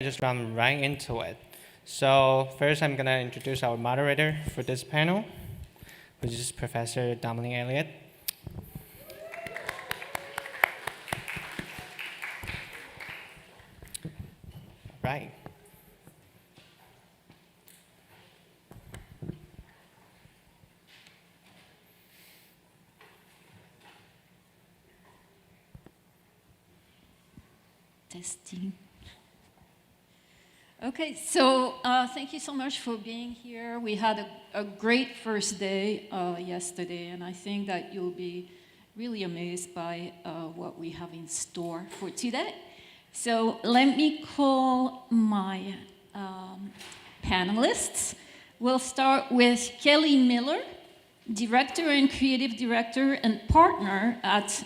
Just run right into it. So first, I'm gonna introduce our moderator for this panel, which is Professor Dominic Elliott. Right. Testing. Okay, so thank you so much for being here. We had a great first day yesterday, and I think that you'll be really amazed by what we have in store for today. So let me call my panelists. We'll start with Kelly Miller, Director and Creative Director and Partner at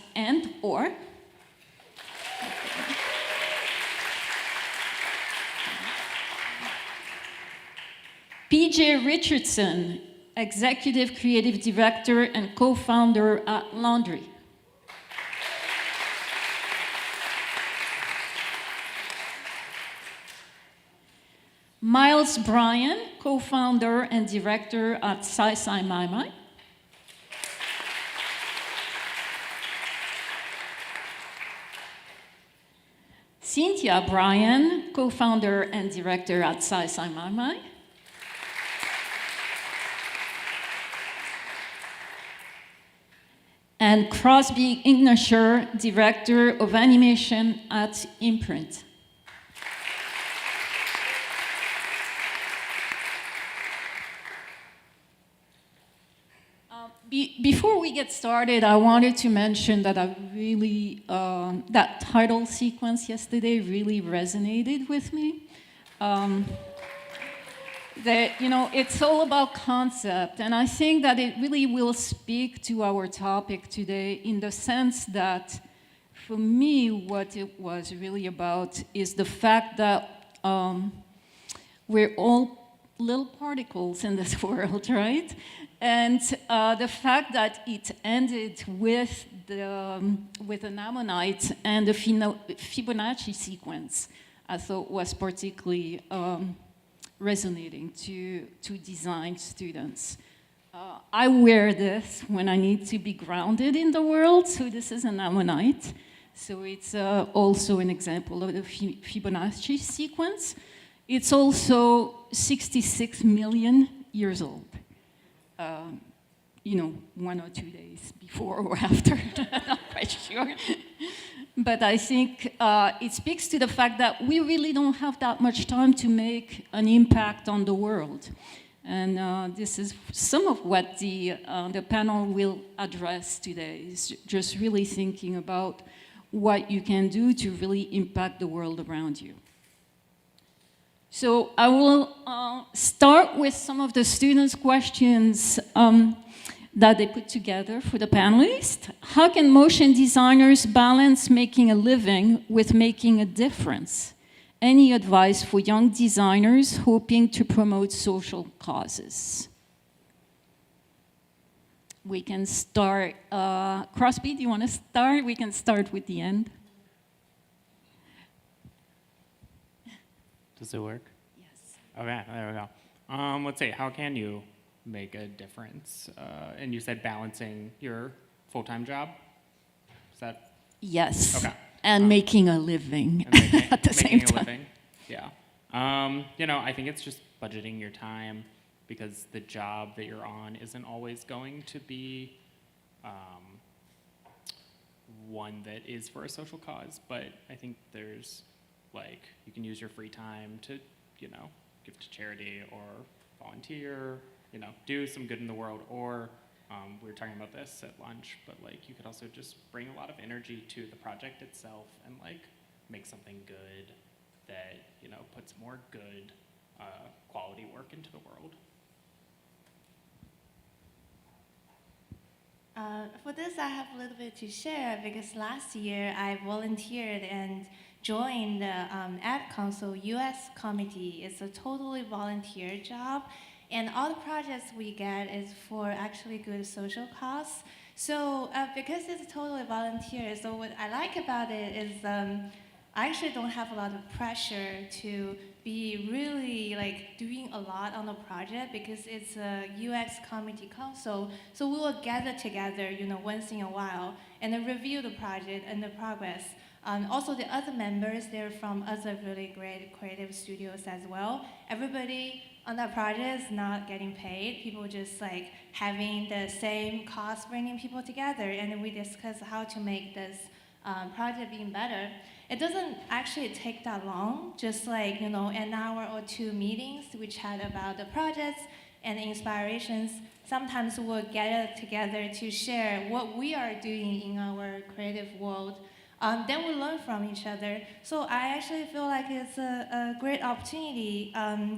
&or. PJ Richardson, Executive Creative Director and Co-Founder at Laundry. Miles Bryan, Co-Founder and Director at Sai Sai Mai Mai. Cynthia Bryan, Co-Founder and Director at Sai Sai Mai Mai. And Crosby Ignacher, Director of Animation at Imprint. Before we get started, I wanted to mention that I really, that title sequence yesterday really resonated with me. That, it's all about concept, and I think that it really will speak to our topic today in the sense that, for me, what it was really about is the fact that we're all little particles in this world, right? And the fact that it ended with an ammonite and the Fibonacci sequence, I thought was particularly resonating to design students. I wear this when I need to be grounded in the world, so this is an ammonite. So it's also an example of the Fibonacci sequence. It's also 66 million years old. 1 or 2 days before or after, I'm not quite sure. But I think it speaks to the fact that we really don't have that much time to make an impact on the world. And this is some of what the panel will address today, is just really thinking about what you can do to really impact the world around you. So I will start with some of the students' questions that they put together for the panelists. How can motion designers balance making a living with making a difference? Any advice for young designers hoping to promote social causes? We can start, Crosby, do you want to start? We can start with the end. Does it work? Yes. Okay, there we go. Let's see, how can you make a difference? And you said balancing your full-time job? Is that? Yes. Okay. And making a living at the same time. Making a living, yeah. I think it's just budgeting your time, because the job that you're on isn't always going to be one that is for a social cause, but I think there's, you can use your free time to, give to charity or volunteer, do some good in the world, or we were talking about this at lunch, but you could also just bring a lot of energy to the project itself and make something good that, puts more good quality work into the world. For this, I have a little bit to share, because last year I volunteered and joined the Ad Council US committee. It's a totally volunteer job, and all the projects we get is for actually good social cause. So because it's totally volunteer, so what I like about it is I actually don't have a lot of pressure to be really like doing a lot on the project because it's a UX committee council. So we will gather together, once in a while and then review the project and the progress. Also, the other members, they're from other really great creative studios as well. Everybody on that project is not getting paid. People just like having the same cost, bringing people together, and then we discuss how to make this project being better. It doesn't actually take that long, just like, an hour or two meetings we chat about the projects and inspirations. Sometimes we'll get together to share what we are doing in our creative world. Then we learn from each other. So I actually feel like it's a great opportunity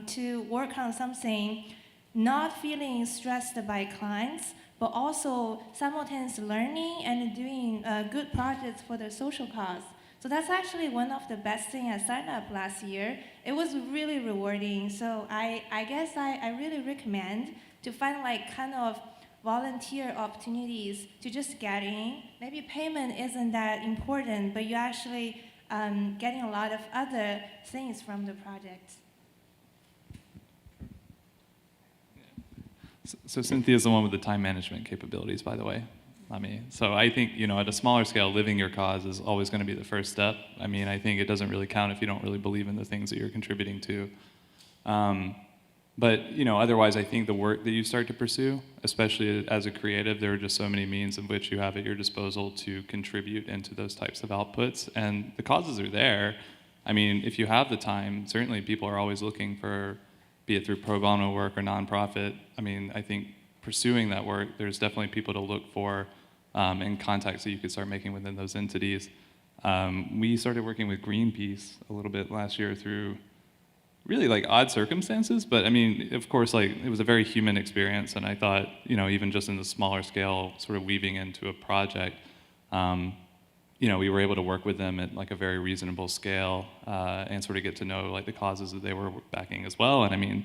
to work on something, not feeling stressed by clients, but also simultaneously learning and doing good projects for the social cause. So that's actually one of the best things I signed up last year. It was really rewarding. So I guess I really recommend to find like kind of volunteer opportunities to just get in. Maybe payment isn't that important, but you're actually getting a lot of other things from the project. So Cynthia's the one with the time management capabilities, by the way. So I think, at a smaller scale, living your cause is always going to be the first step. I think it doesn't really count if you don't really believe in the things that you're contributing to. But otherwise, I think the work that you start to pursue, especially as a creative, there are just so many means in which you have at your disposal to contribute into those types of outputs. And the causes are there. If you have the time, certainly people are always looking for, be it through pro bono work or nonprofit. I think pursuing that work, there's definitely people to look for and contacts that you could start making within those entities. We started working with Greenpeace a little bit last year through really like odd circumstances, but of course, like it was a very human experience, and I thought, even just in the smaller scale, sort of weaving into a project, we were able to work with them at like a very reasonable scale and sort of get to know like the causes that they were backing as well. And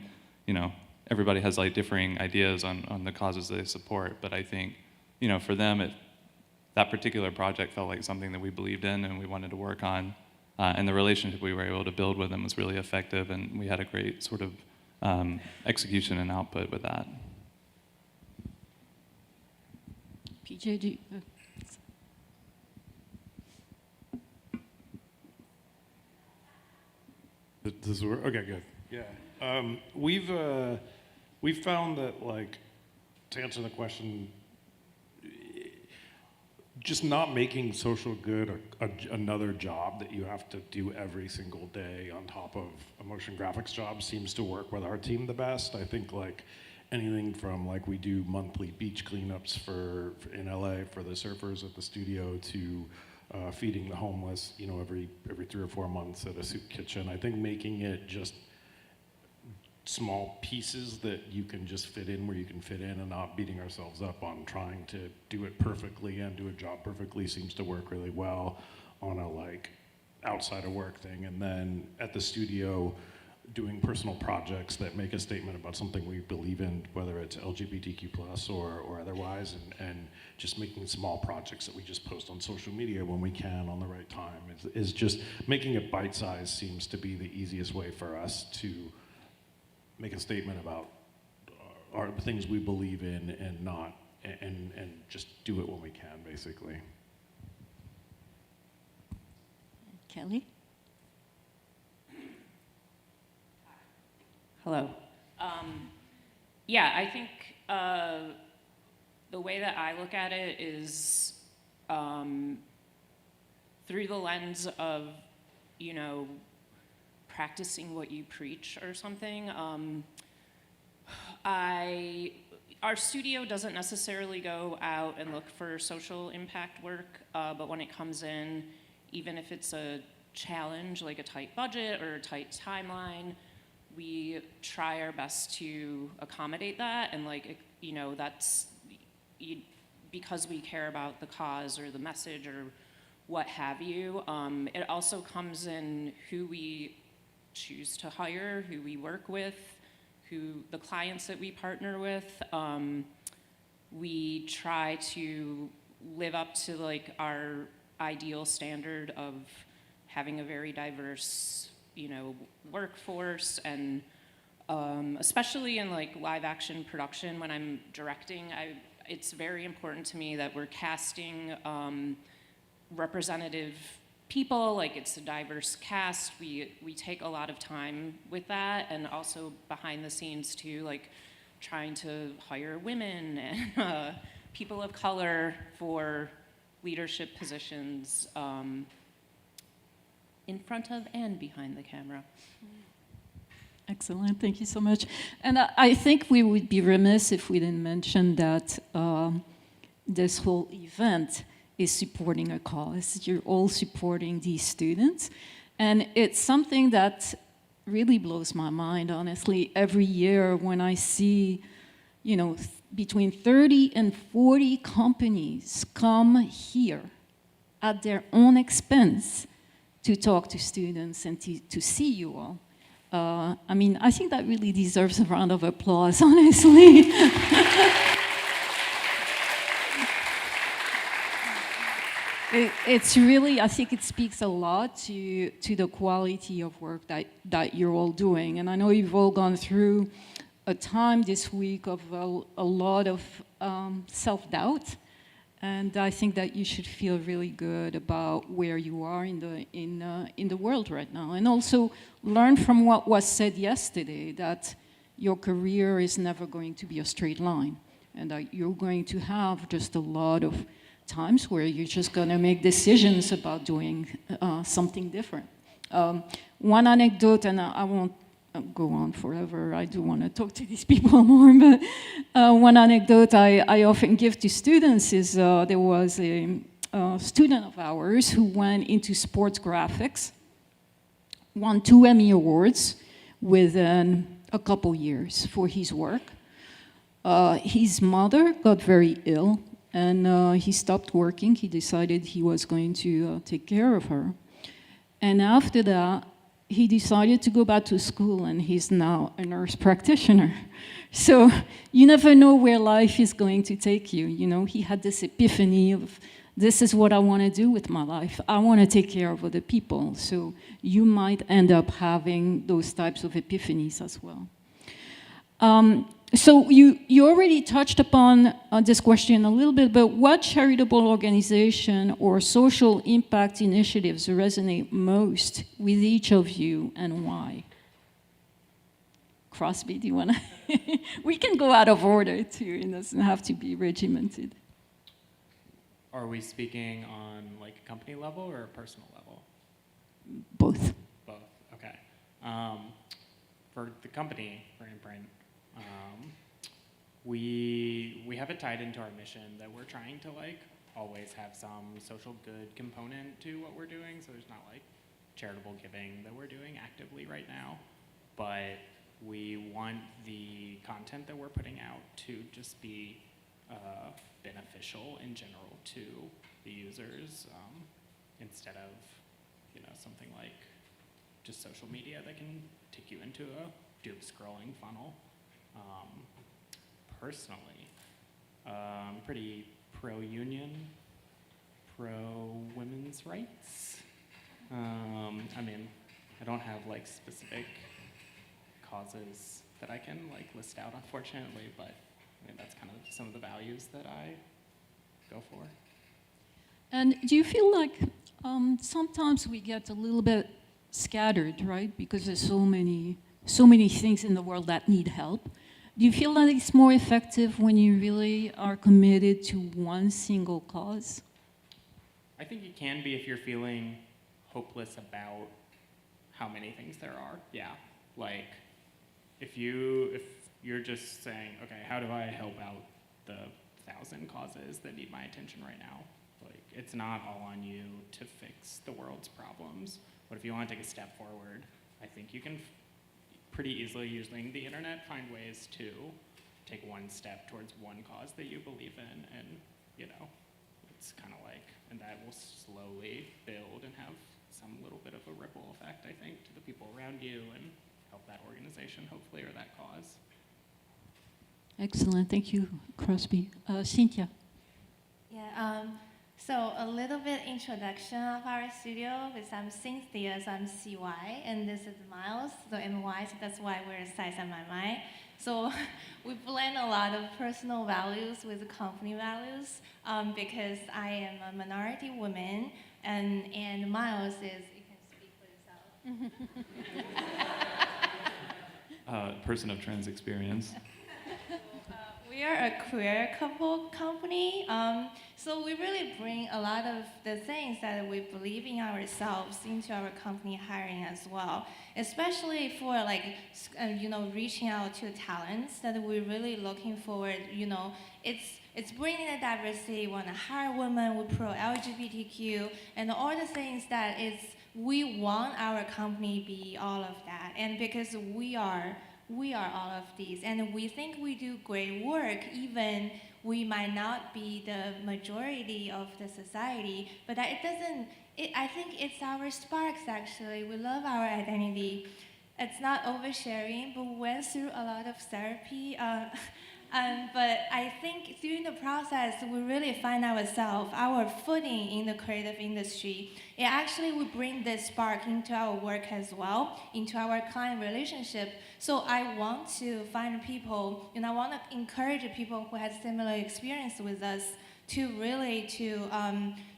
everybody has like differing ideas on the causes they support, but I think, for them, that particular project felt like something that we believed in and we wanted to work on. And the relationship we were able to build with them was really effective, and we had a great sort of execution and output with that. PJ, Does it work? Okay, good. Yeah. We've found that, like, to answer the question, just not making social good another job that you have to do every single day on top of a motion graphics job seems to work with our team the best. I think like anything from like we do monthly beach cleanups in LA for the surfers at the studio to feeding the homeless, every 3 or 4 months at a soup kitchen. I think making it just small pieces that you can just fit in where you can fit in and not beating ourselves up on trying to do it perfectly and do a job perfectly seems to work really well on a like outside of work thing. And then at the studio, doing personal projects that make a statement about something we believe in, whether it's LGBTQ plus or otherwise, and just making small projects that we just post on social media when we can on the right time is just making it bite-sized seems to be the easiest way for us to make a statement about our things we believe in and just do it when we can, basically. Kelly? Hello. Yeah, I think the way that I look at it is through the lens of, practicing what you preach or something. Our studio doesn't necessarily go out and look for social impact work, but when it comes in, even if it's a challenge, like a tight budget or a tight timeline, we try our best to accommodate that, and that's because we care about the cause or the message or what have you. It also comes in who we choose to hire, who we work with, the clients that we partner with. We try to live up to like our ideal standard of having a very diverse, you know, workforce, and especially in like live action production when I'm directing, it's very important to me that we're casting representative people, like it's a diverse cast. We take a lot of time with that, and also behind the scenes too, like trying to hire women and people of color for leadership positions in front of and behind the camera. Excellent, thank you so much. And I think we would be remiss if we didn't mention that this whole event is supporting a cause. You're all supporting these students. And it's something that really blows my mind, honestly, every year when I see, you know, between 30 and 40 companies come here at their own expense to talk to students and to see you all. I mean, I think that really deserves a round of applause, honestly. It's really, I think it speaks a lot to the quality of work that you're all doing. And I know you've all gone through a time this week of a lot of self-doubt. And I think that you should feel really good about where you are in the world right now. And also learn from what was said yesterday, that your career is never going to be a straight line. And that you're going to have just a lot of times where you're just going to make decisions about doing something different. One anecdote, and I won't go on forever, I do want to talk to these people more, but one anecdote I often give to students is there was a student of ours who went into sports graphics, won 2 Emmy Awards within a couple years for his work. His mother got very ill, and he stopped working. He decided he was going to take care of her. And after that, he decided to go back to school, and he's now a nurse practitioner. So you never know where life is going to take you. You know, he had this epiphany of, this is what I want to do with my life. I want to take care of other people. So you might end up having those types of epiphanies as well. So you already touched upon this question a little bit, but what charitable organization or social impact initiatives resonate most with each of you, and why? Crosby, do you want to? We can go out of order too, it doesn't have to be regimented. Are we speaking on like a company level or a personal level? Both. Both, okay. For the company, for Imprint, we have it tied into our mission that we're trying to like always have some social good component to what we're doing. So there's not like charitable giving that we're doing actively right now, but we want the content that we're putting out to just be beneficial in general to the users, instead of, you know, something like just social media that can take you into a doom scrolling funnel. Personally, I'm pretty pro-union, pro-women's rights. I mean, I don't have like specific causes that I can like list out, unfortunately, but I mean, that's kind of some of the values that I go for. And do you feel like sometimes we get a little bit scattered, right? Because there's so many things in the world that need help. Do you feel that it's more effective when you really are committed to one single cause? I think it can be if you're feeling hopeless about how many things there are. Yeah, like if you're just saying, okay, how do I help out the 1,000 causes that need my attention right now? Like, it's not all on you to fix the world's problems. But if you want to take a step forward, I think you can pretty easily, using the internet, find ways to take one step towards one cause that you believe in, and, you know, it's kind of like, and that will slowly build and have some little bit of a ripple effect, I think, to the people around you and help that organization, hopefully, or that cause. Excellent, thank you, Crosby. Cynthia. Yeah, So a little bit introduction of our studio. With I'm Cynthia, so I'm CY, and this is Miles, so MY, so that's why we're size and my mind. So we blend a lot of personal values with company values because I am a minority woman, and Miles is, you can speak for yourself. Person of trans experience. We are a queer couple company, so we really bring a lot of the things that we believe in ourselves into our company hiring as well, especially for like, reaching out to talents that we're really looking forward, it's bringing the diversity, we want to hire women, we're pro-LGBTQ, and all the things that we want our company be all of that, and because we are all of these, and we think we do great work, even we might not be the majority of the society, but I think it's our sparks actually. We love our identity. It's not oversharing, but we went through a lot of therapy. But I think during the process, we really find ourselves, our footing in the creative industry. It actually will bring this spark into our work as well, into our client relationship. So I want to find people, I want to encourage people who have similar experience with us to really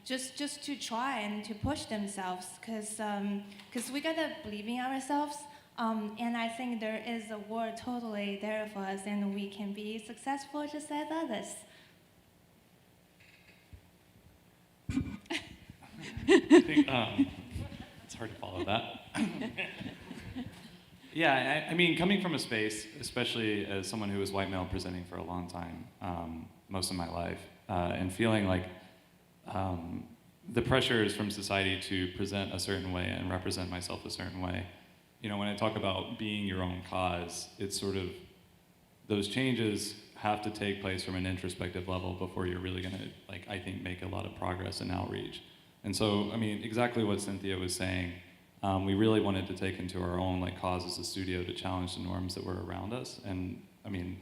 just to try and to push themselves, because we gotta believe in ourselves. And I think there is a world totally there for us, and we can be successful just as others. I think it's hard to follow that. Yeah, I mean, coming from a space, especially as someone who was white male presenting for a long time, most of my life, and feeling like the pressures from society to present a certain way and represent myself a certain way. When I talk about being your own cause, it's sort of, those changes have to take place from an introspective level before you're really gonna, I think, make a lot of progress and outreach. And so, I mean, exactly what Cynthia was saying, we really wanted to take into our own cause as a studio to challenge the norms that were around us. And I mean,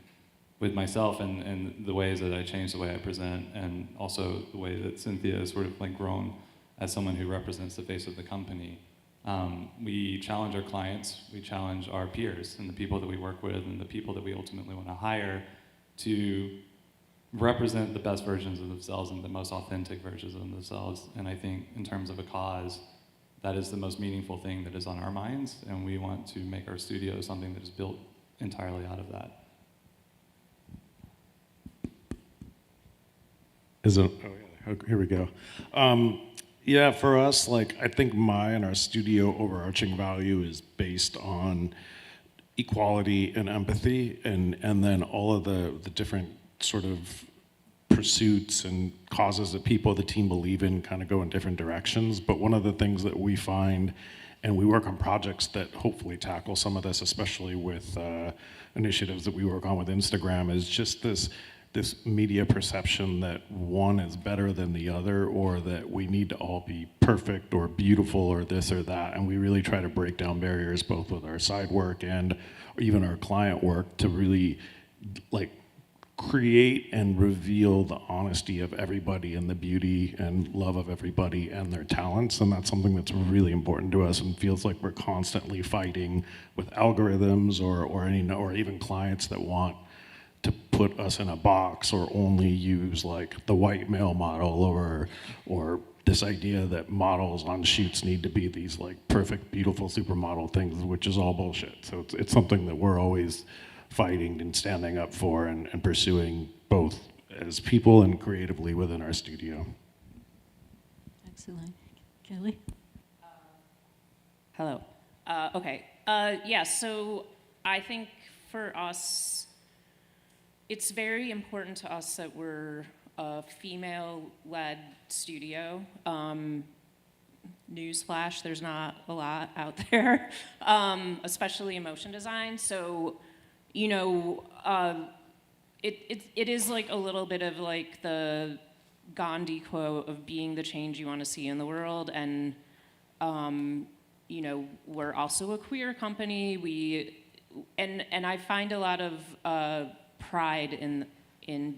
with myself and the ways that I changed the way I present, and also the way that Cynthia has sort of grown as someone who represents the face of the company. We challenge our clients, we challenge our peers and the people that we work with and the people that we ultimately want to hire to represent the best versions of themselves and the most authentic versions of themselves. And I think in terms of a cause, that is the most meaningful thing that is on our minds, and we want to make our studio something that is built entirely out of that. Here we go. Yeah, for us, I think our studio overarching value is based on equality and empathy, and then all of the different sort of pursuits and causes that the team believe in kind of go in different directions. But one of the things that we find, and we work on projects that hopefully tackle some of this, especially with initiatives that we work on with Instagram, is just this media perception that one is better than the other, or that we need to all be perfect or beautiful or this or that. And we really try to break down barriers both with our side work and even our client work to really create and reveal the honesty of everybody and the beauty and love of everybody and their talents. And that's something that's really important to us, and feels like we're constantly fighting with algorithms or even clients that want to put us in a box or only use the white male model or this idea that models on shoots need to be these perfect, beautiful supermodel things, which is all bullshit. So it's something that we're always fighting and standing up for and pursuing, both as people and creatively within our studio. Excellent. Kelly? Hello. Okay. Yeah, so I think for us, it's very important to us that we're a female-led studio. Newsflash, there's not a lot out there, especially in motion design. So, it is a little bit of the Gandhi quote of being the change you want to see in the world. And, we're also a queer company. And I find a lot of pride in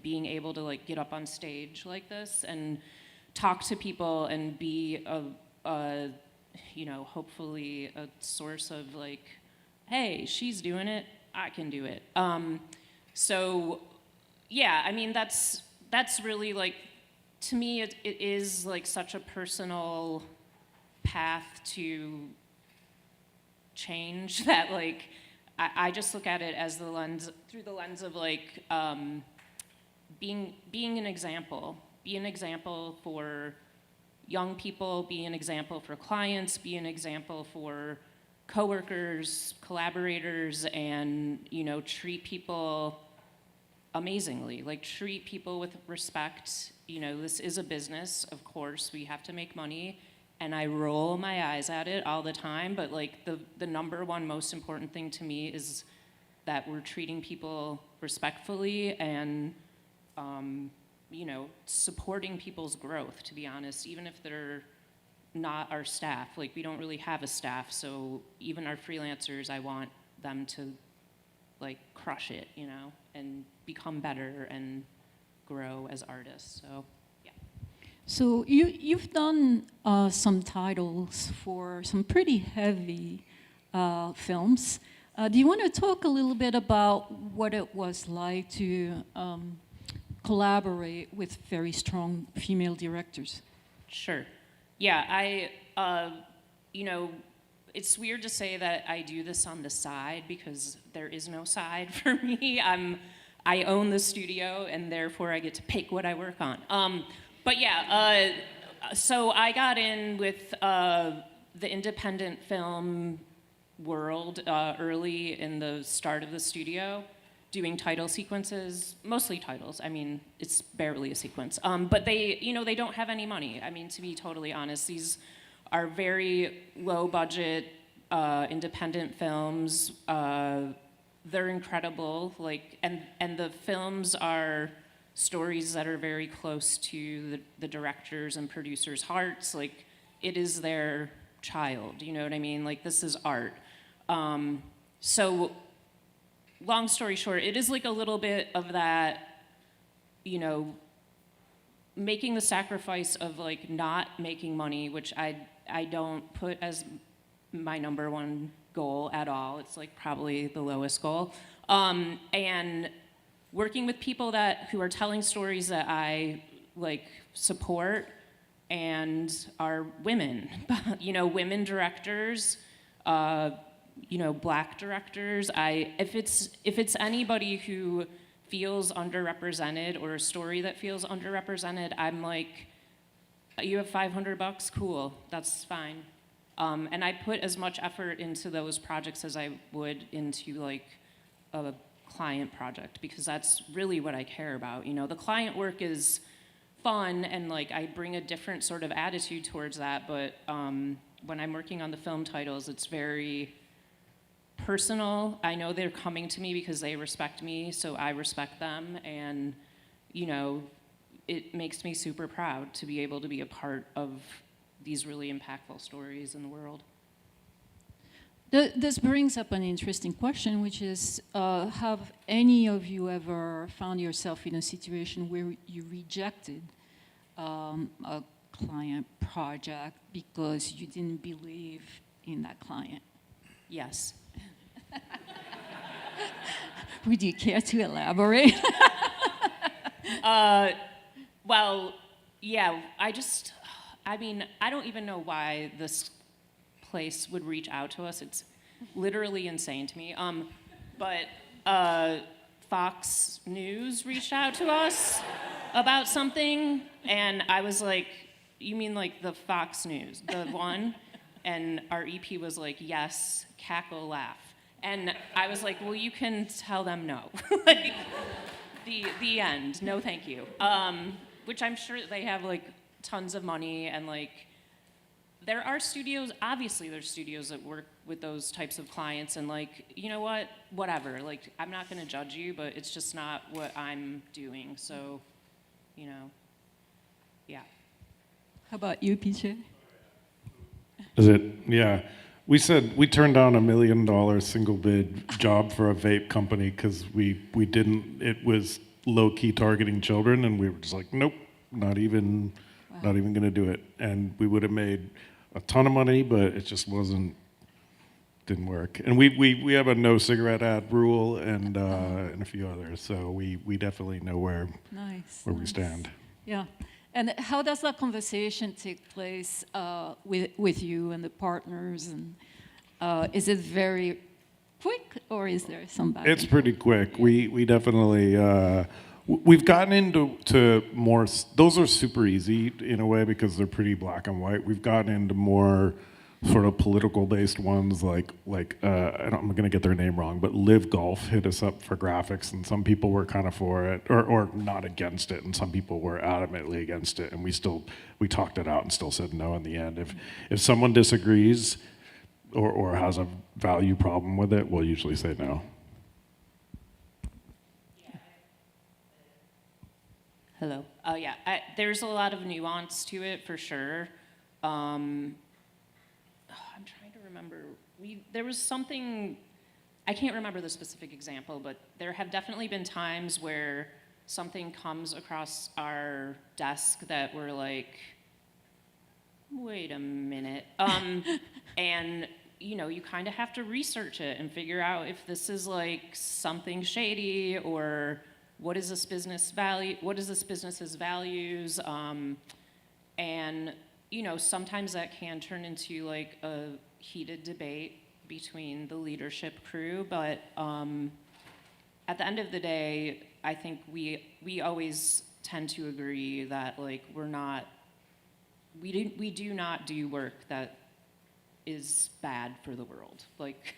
being able to get up on stage like this and talk to people and be a hopefully a source of like, hey, she's doing it, I can do it. So yeah, I mean, that's really like, to me, it is like such a personal path to change that like, I just look at it as through the lens of like, being an example. Be an example for young people, be an example for clients, be an example for coworkers, collaborators, and treat people amazingly. Like treat people with respect. This is a business, of course, we have to make money, and I roll my eyes at it all the time, but like the number one most important thing to me is that we're treating people respectfully and supporting people's growth, to be honest, even if they're not our staff. Like, we don't really have a staff, so even our freelancers, I want them to, like, crush it, and become better and grow as artists, so, yeah. So you've done some titles for some pretty heavy films. Do you want to talk a little bit about what it was like to collaborate with very strong female directors? Sure. Yeah, it's weird to say that I do this on the side because there is no side for me. I own the studio, and therefore I get to pick what I work on. But yeah, so I got in with the independent film world early in the start of the studio, doing title sequences, mostly titles. I mean, it's barely a sequence. But they don't have any money. I mean, to be totally honest, these are very low budget, independent films. They're incredible, and the films are stories that are very close to the directors and producers' hearts. Like, it is their child, you know what I mean? Like, this is art. So, long story short, it is like a little bit of that, making the sacrifice of like not making money, which I don't put as my number one goal at all. It's like probably the lowest goal. And working with people who are telling stories that I like support and are women, women directors, Black directors. If it's anybody who feels underrepresented or a story that feels underrepresented, I'm like, you have $500, cool, that's fine. And I put as much effort into those projects as I would into like a client project, because that's really what I care about. The client work is fun, and like I bring a different sort of attitude towards that, but when I'm working on the film titles, it's very personal. I know they're coming to me because they respect me, so I respect them, and it makes me super proud to be able to be a part of these really impactful stories in the world. This brings up an interesting question, which is, have any of you ever found yourself in a situation where you rejected a client project because you didn't believe in that client? Yes. Would you care to elaborate? Well, yeah, I don't even know why this place would reach out to us. It's literally insane to me. But Fox News reached out to us about something, and I was like, you mean like the Fox News, the one? And our EP was like, yes, cackle, laugh. And I was like, well, you can tell them no. Like, the end, no thank you. Which I'm sure they have like tons of money, and like, there are studios, obviously there's studios that work with those types of clients, and like, you know what, whatever, like, I'm not gonna judge you, but it's just not what I'm doing, so, yeah. How about you, PJ? Is it? Yeah. We turned down $1 million single bid job for a vape company because it was low key targeting children, and we were just like, nope, not even not even going to do it. And we would have made a ton of money, but it just didn't work. And we have a no cigarette ad rule and a few others, so we definitely know where we stand. Yeah. And how does that conversation take place with you and the partners? And is it very quick, or is there some back? It's pretty quick. We definitely we've gotten into more. Those are super easy in a way because they're pretty black and white. We've gotten into more sort of political-based ones, like I'm going to get their name wrong, but Live Golf hit us up for graphics, and some people were kind of for it, or not against it, and some people were adamantly against it, and we talked it out and still said no in the end. If someone disagrees or has a value problem with it, we'll usually say no. Hello. There's a lot of nuance to it for sure. I'm trying to remember. There was something, I can't remember the specific example, but there have definitely been times where something comes across our desk that we're like, wait a minute. And you kind of have to research it and figure out if this is like something shady, or what is this business's values, and sometimes that can turn into like a heated debate between the leadership crew, but at the end of the day, I think we always tend to agree that like we do not do work that is bad for the world. Like,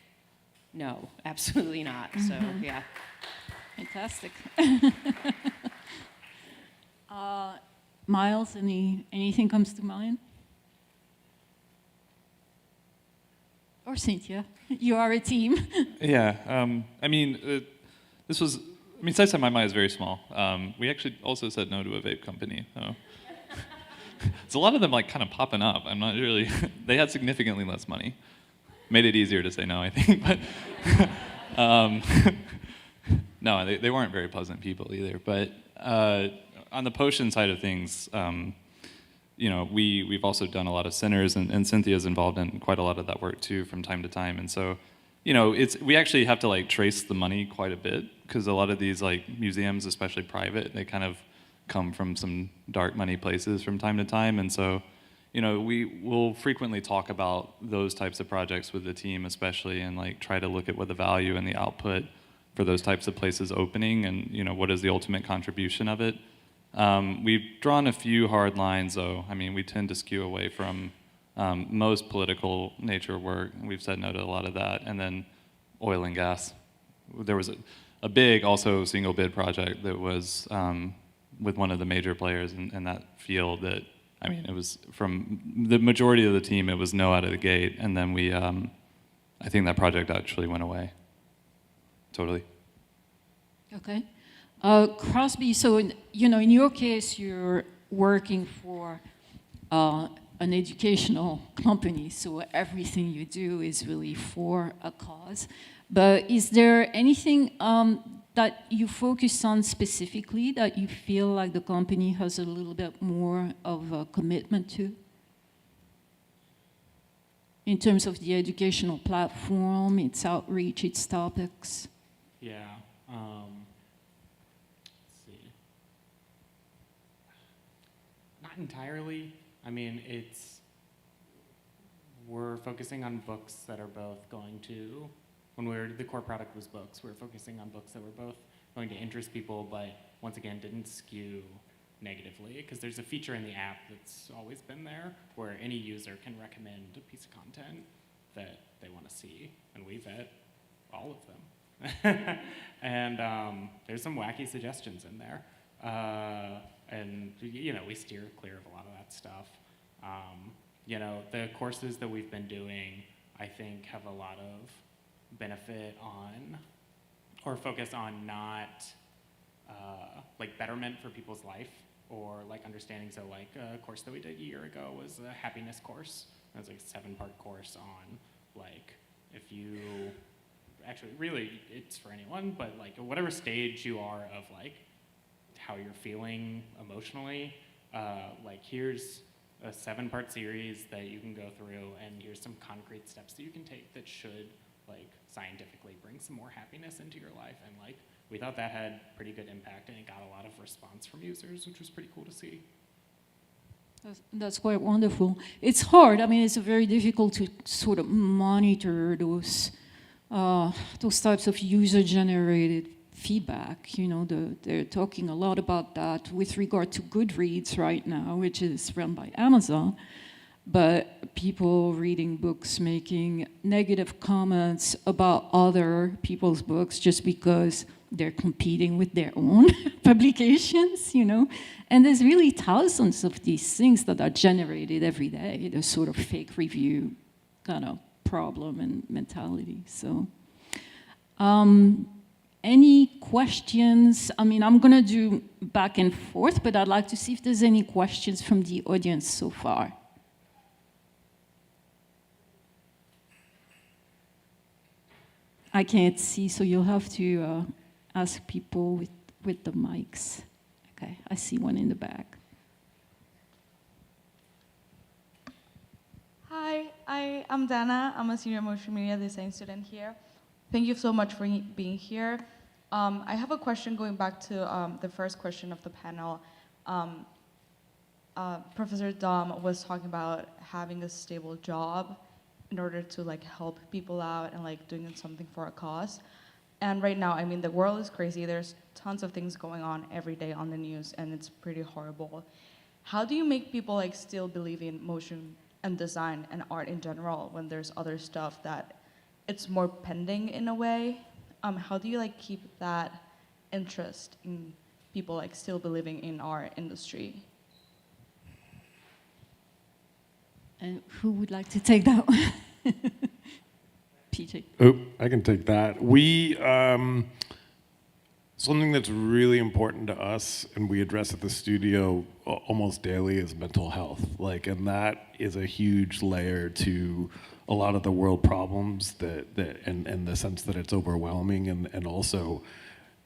no, absolutely not. So yeah. Fantastic. Miles, anything comes to mind? Or Cynthia, you are a team. Yeah, Side My Mind is very small. We actually also said no to a vape company. So. It's a lot of them like kind of popping up. I'm not really, they had significantly less money. Made it easier to say no, I think, but no, they weren't very pleasant people either. But on the potion side of things, we've also done a lot of centers, and Cynthia's involved in quite a lot of that work too from time to time. And so, we actually have to like trace the money quite a bit, because a lot of these like museums, especially private, they kind of come from some dark money places from time to time. And so, we will frequently talk about those types of projects with the team, especially, and like try to look at what the value and the output for those types of places opening, and what is the ultimate contribution of it. We've drawn a few hard lines, though. We tend to skew away from most political nature work. We've said no to a lot of that. And then oil and gas. There was a big, also single bid project that was with one of the major players in that field that, it was from the majority of the team, it was no out of the gate. And then I think that project actually went away. Totally. Okay. Crosby, so in your case, you're working for an educational company, so everything you do is really for a cause. But is there anything that you focus on specifically that you feel like the company has a little bit more of a commitment to? In terms of the educational platform, its outreach, its topics? Yeah. Let's see. Not entirely. We're focusing on books that are both going to, the core product was books, we're focusing on books that were both going to interest people, but once again, didn't skew negatively, because there's a feature in the app that's always been there where any user can recommend a piece of content that they want to see, and we vet all of them. And there's some wacky suggestions in there. And we steer clear of a lot of that stuff. The courses that we've been doing, I think, have a lot of benefit on, or focus on not like betterment for people's life, or like understanding. So like a course that we did a year ago was a happiness course. It was like a 7-part course on like, if you, actually really it's for anyone, but like whatever stage you are of like how you're feeling emotionally, like here's a 7-part series that you can go through, and here's some concrete steps that you can take that should like scientifically bring some more happiness into your life. And like we thought that had pretty good impact, and it got a lot of response from users, which was pretty cool to see. That's quite wonderful. It's hard. I mean, it's very difficult to sort of monitor those types of user-generated feedback. You know, they're talking a lot about that with regard to Goodreads right now, which is run by Amazon. But people reading books, making negative comments about other people's books just because they're competing with their own publications, you know? And there's really thousands of these things that are generated every day, the sort of fake review kind of problem and mentality. So, any questions? I mean, I'm gonna do back and forth, but I'd like to see if there's any questions from the audience so far. I can't see, so you'll have to ask people with the mics. Okay, I see one in the back. Hi, I'm Dana. I'm a senior motion media design student here. Thank you so much for being here. I have a question going back to the first question of the panel. Professor Dom was talking about having a stable job in order to like help people out and like doing something for a cause. And right now, I mean, the world is crazy. There's tons of things going on every day on the news, and it's pretty horrible. How do you make people like still believe in motion and design and art in general when there's other stuff that it's more pending in a way? How do you like keep that interest in people like still believing in our industry? And who would like to take that one? PJ. Oh, I can take that. We, something that's really important to us and we address at the studio almost daily is mental health. Like, and that is a huge layer to a lot of the world problems and the sense that it's overwhelming and also,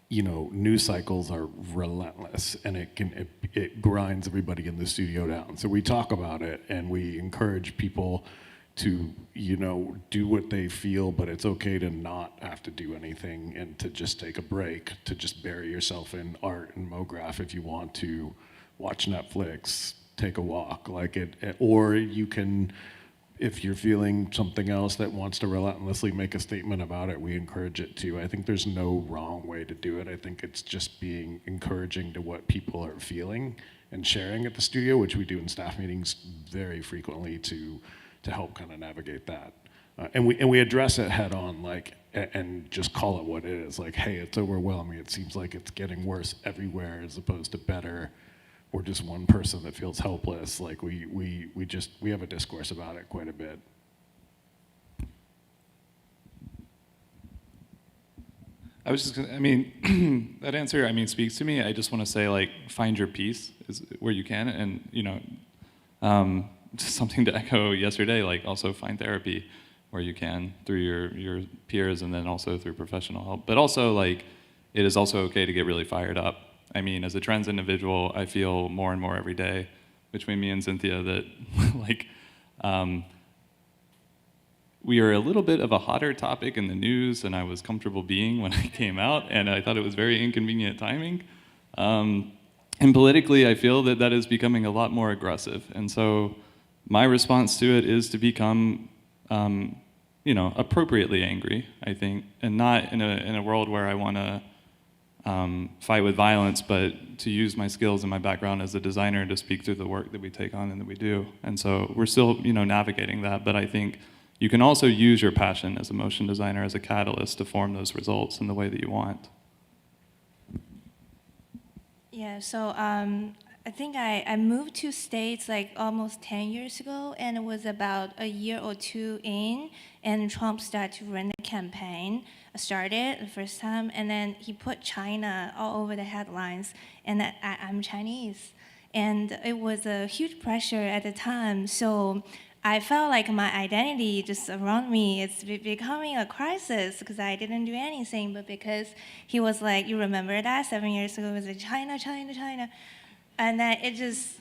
you know, news cycles are relentless and it grinds everybody in the studio down. So we talk about it and we encourage people to, you know, do what they feel, but it's okay to not have to do anything and to just take a break, to just bury yourself in art and MoGraph if you want to watch Netflix, take a walk, like or you can, if you're feeling something else that wants to relentlessly make a statement about it, we encourage it too. I think there's no wrong way to do it. I think it's just being encouraging to what people are feeling and sharing at the studio, which we do in staff meetings very frequently to help kind of navigate that. And we address it head on, like, and just call it what it is. Like, hey, it's overwhelming. It seems like it's getting worse everywhere as opposed to better. Or just one person that feels helpless. Like we have a discourse about it quite a bit. I was just gonna, I mean, that answer, I mean, speaks to me. I just want to say, like, find your peace is where you can, and, you know, just something to echo yesterday, like, also find therapy where you can through your peers and then also through professional help. But also, like, it is also okay to get really fired up. I mean, as a trans individual, I feel more and more every day between me and Cynthia that, like, we are a little bit of a hotter topic in the news than I was comfortable being when I came out, and I thought it was very inconvenient timing. And politically, I feel that that is becoming a lot more aggressive. And so my response to it is to become, you know, appropriately angry, I think, and not in a world where I want to fight with violence, but to use my skills and my background as a designer to speak through the work that we take on and that we do. And so we're still, you know, navigating that, but I think you can also use your passion as a motion designer as a catalyst to form those results in the way that you want. Yeah, so I think I moved to States like almost 10 years ago, and it was about a year or two in, and Trump started to run the campaign. I started the first time, and then he put China all over the headlines, and I'm Chinese. And it was a huge pressure at the time, so I felt like my identity just around me is becoming a crisis because I didn't do anything, but because he was like, you remember that 7 years ago, it was like China, China, China. And then it just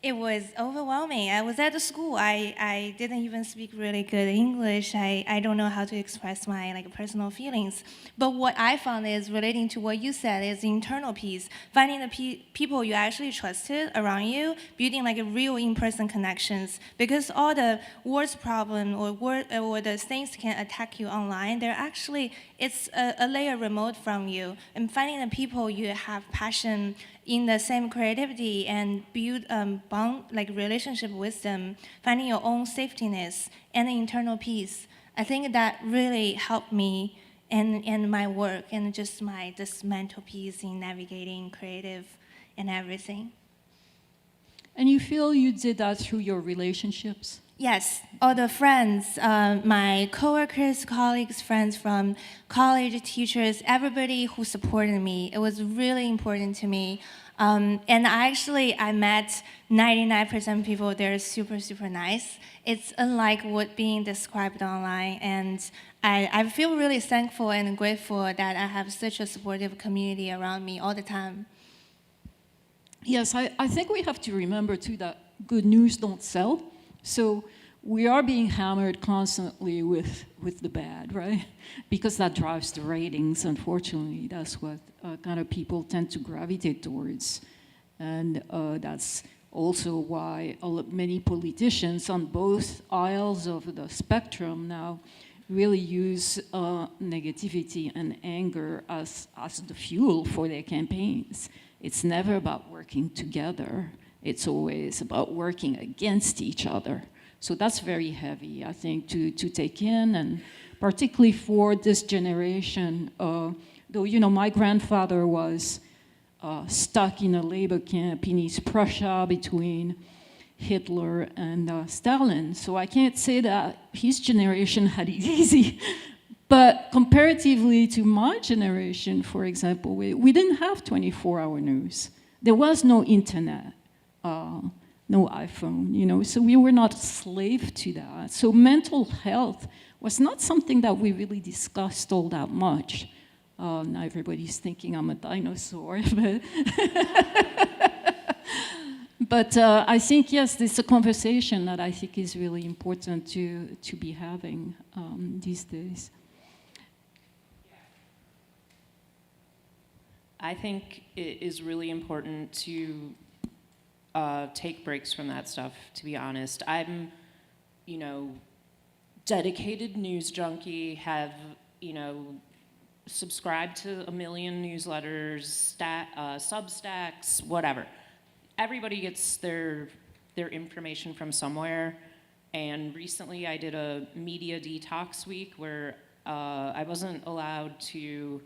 It was overwhelming. I was at the school. I didn't even speak really good English. I don't know how to express my personal feelings. But what I found is relating to what you said is internal peace, finding the people you actually trusted around you, building a real in-person connections. Because all the worst problem or the things can attack you online, they're actually it's a layer remote from you. And finding the people you have passion in the same creativity and build bond relationship with them, finding your own safetyness and internal peace. I think that really helped me in my work and just this mental peace in navigating creative and everything. And you feel you did that through your relationships? Yes, all the friends, my coworkers, colleagues, friends from college, teachers, everybody who supported me. It was really important to me. And I met 99% of people. They're super, super nice. It's unlike what being described online. And I feel really thankful and grateful that I have such a supportive community around me all the time. Yes, I think we have to remember too that good news don't sell. So we are being hammered constantly with the bad, right? Because that drives the ratings, unfortunately. That's what kind of people tend to gravitate towards. And that's also why many politicians on both aisles of the spectrum now really use negativity and anger as the fuel for their campaigns. It's never about working together. It's always about working against each other. So that's very heavy, I think, to take in, and particularly for this generation. Though, my grandfather was stuck in a labor camp in East Prussia between Hitler and Stalin. So I can't say that his generation had it easy. But comparatively to my generation, for example, we didn't have 24-hour news. There was no internet. No iPhone, so we were not a slave to that. So mental health was not something that we really discussed all that much. Now everybody's thinking I'm a dinosaur, but I think, yes, this is a conversation that I think is really important to be having these days. I think it is really important to take breaks from that stuff, to be honest. I'm, dedicated news junkie, have, subscribed to a million newsletters, Substacks, whatever. Everybody gets their information from somewhere. And recently I did a media detox week where I wasn't allowed to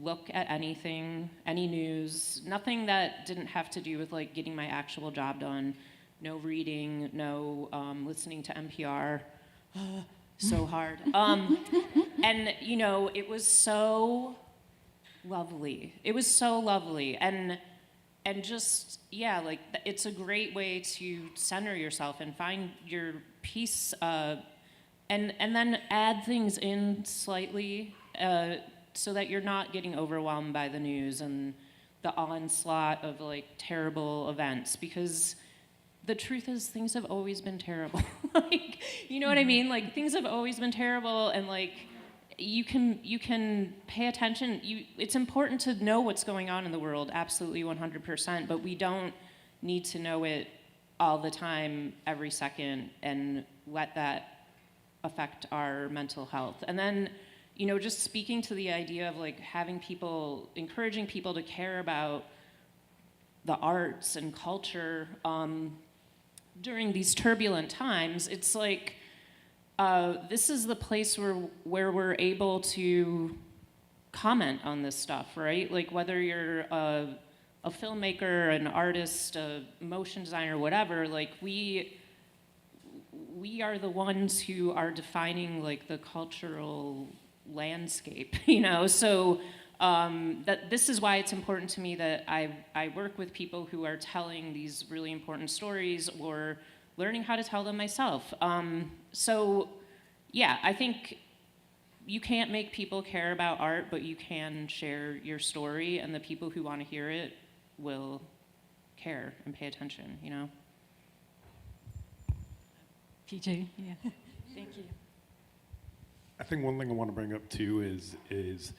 look at anything, any news, nothing that didn't have to do with getting my actual job done. No reading, no listening to NPR. So hard. And it was so lovely. It was so lovely. And just, it's a great way to center yourself and find your peace, and then add things in slightly, so that you're not getting overwhelmed by the news and the onslaught of terrible events, because the truth is things have always been terrible. You know what I mean? Things have always been terrible, and you can pay attention. It's important to know what's going on in the world, absolutely 100%, but we don't need to know it all the time, every second, and let that affect our mental health. And then just speaking to the idea of encouraging people to care about the arts and culture during these turbulent times, it's this is the place where we're able to comment on this stuff, right? Whether you're a filmmaker, an artist, a motion designer, whatever, we are the ones who are defining the cultural landscape, so that this is why it's important to me that I work with people who are telling these really important stories or learning how to tell them myself. So yeah, I think you can't make people care about art, but you can share your story, and the people who want to hear it will care and pay attention, PJ. Yeah. Thank you. I think one thing I want to bring up too is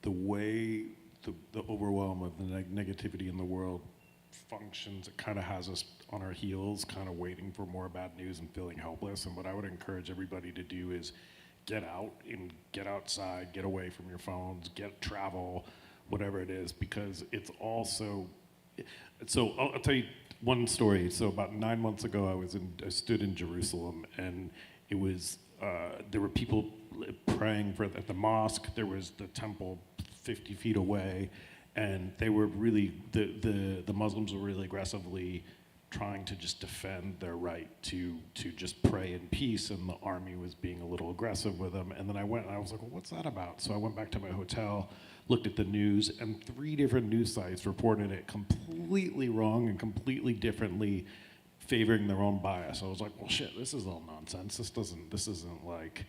the way the overwhelm of the negativity in the world functions. It kind of has us on our heels, kind of waiting for more bad news and feeling helpless. And what I would encourage everybody to do is get out and get outside, get away from your phones, travel, whatever it is, because it's also. So I'll tell you one story. So about 9 months ago, I stood in Jerusalem, and it was there were people praying at the mosque. There was the temple 50 feet away, and they were really the Muslims were really aggressively trying to just defend their right to just pray in peace, and the army was being a little aggressive with them. And then I went and I was like, well, what's that about? So I went back to my hotel, looked at the news, and 3 different news sites reported it completely wrong and completely differently favoring their own bias. I was like, well, shit, this is all nonsense. This isn't like,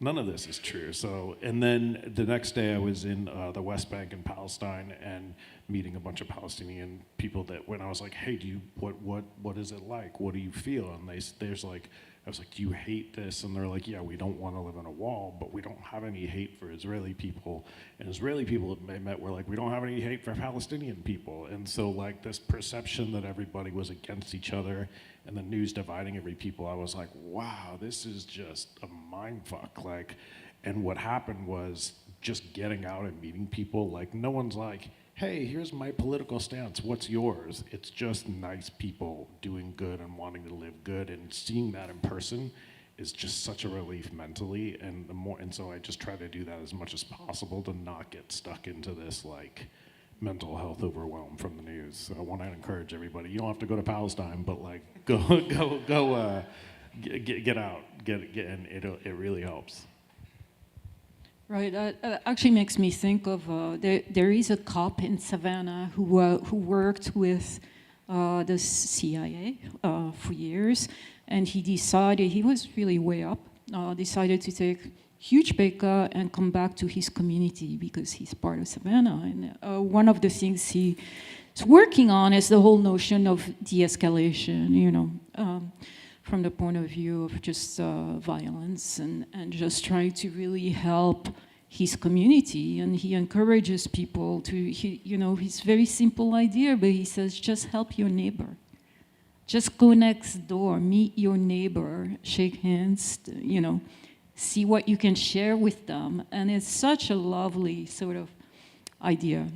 none of this is true. So, and then the next day I was in the West Bank in Palestine and meeting a bunch of Palestinian people that when I was like, hey, what is it like? What do you feel? And I was like, do you hate this? And they're like, yeah, we don't want to live in a wall, but we don't have any hate for Israeli people. And Israeli people that I met were like, we don't have any hate for Palestinian people. And so like this perception that everybody was against each other and the news dividing every people, I was like, wow, this is just a mind fuck. Like, and what happened was just getting out and meeting people. Like no one's like, hey, here's my political stance, what's yours? It's just nice people doing good and wanting to live good, and seeing that in person is just such a relief mentally, and so I just try to do that as much as possible to not get stuck into this like mental health overwhelm from the news. So I want to encourage everybody, you don't have to go to Palestine, but like go get out, and it really helps. Right, that actually makes me think of there is a cop in Savannah who worked with the CIA for years, and he was really way up, decided to take huge pay cut and come back to his community because he's part of Savannah. And one of the things he's working on is the whole notion of de-escalation, from the point of view of just violence and just trying to really help his community. And he encourages people to, his very simple idea, but he says, just help your neighbor. Just go next door, meet your neighbor, shake hands, see what you can share with them. And it's such a lovely sort of idea,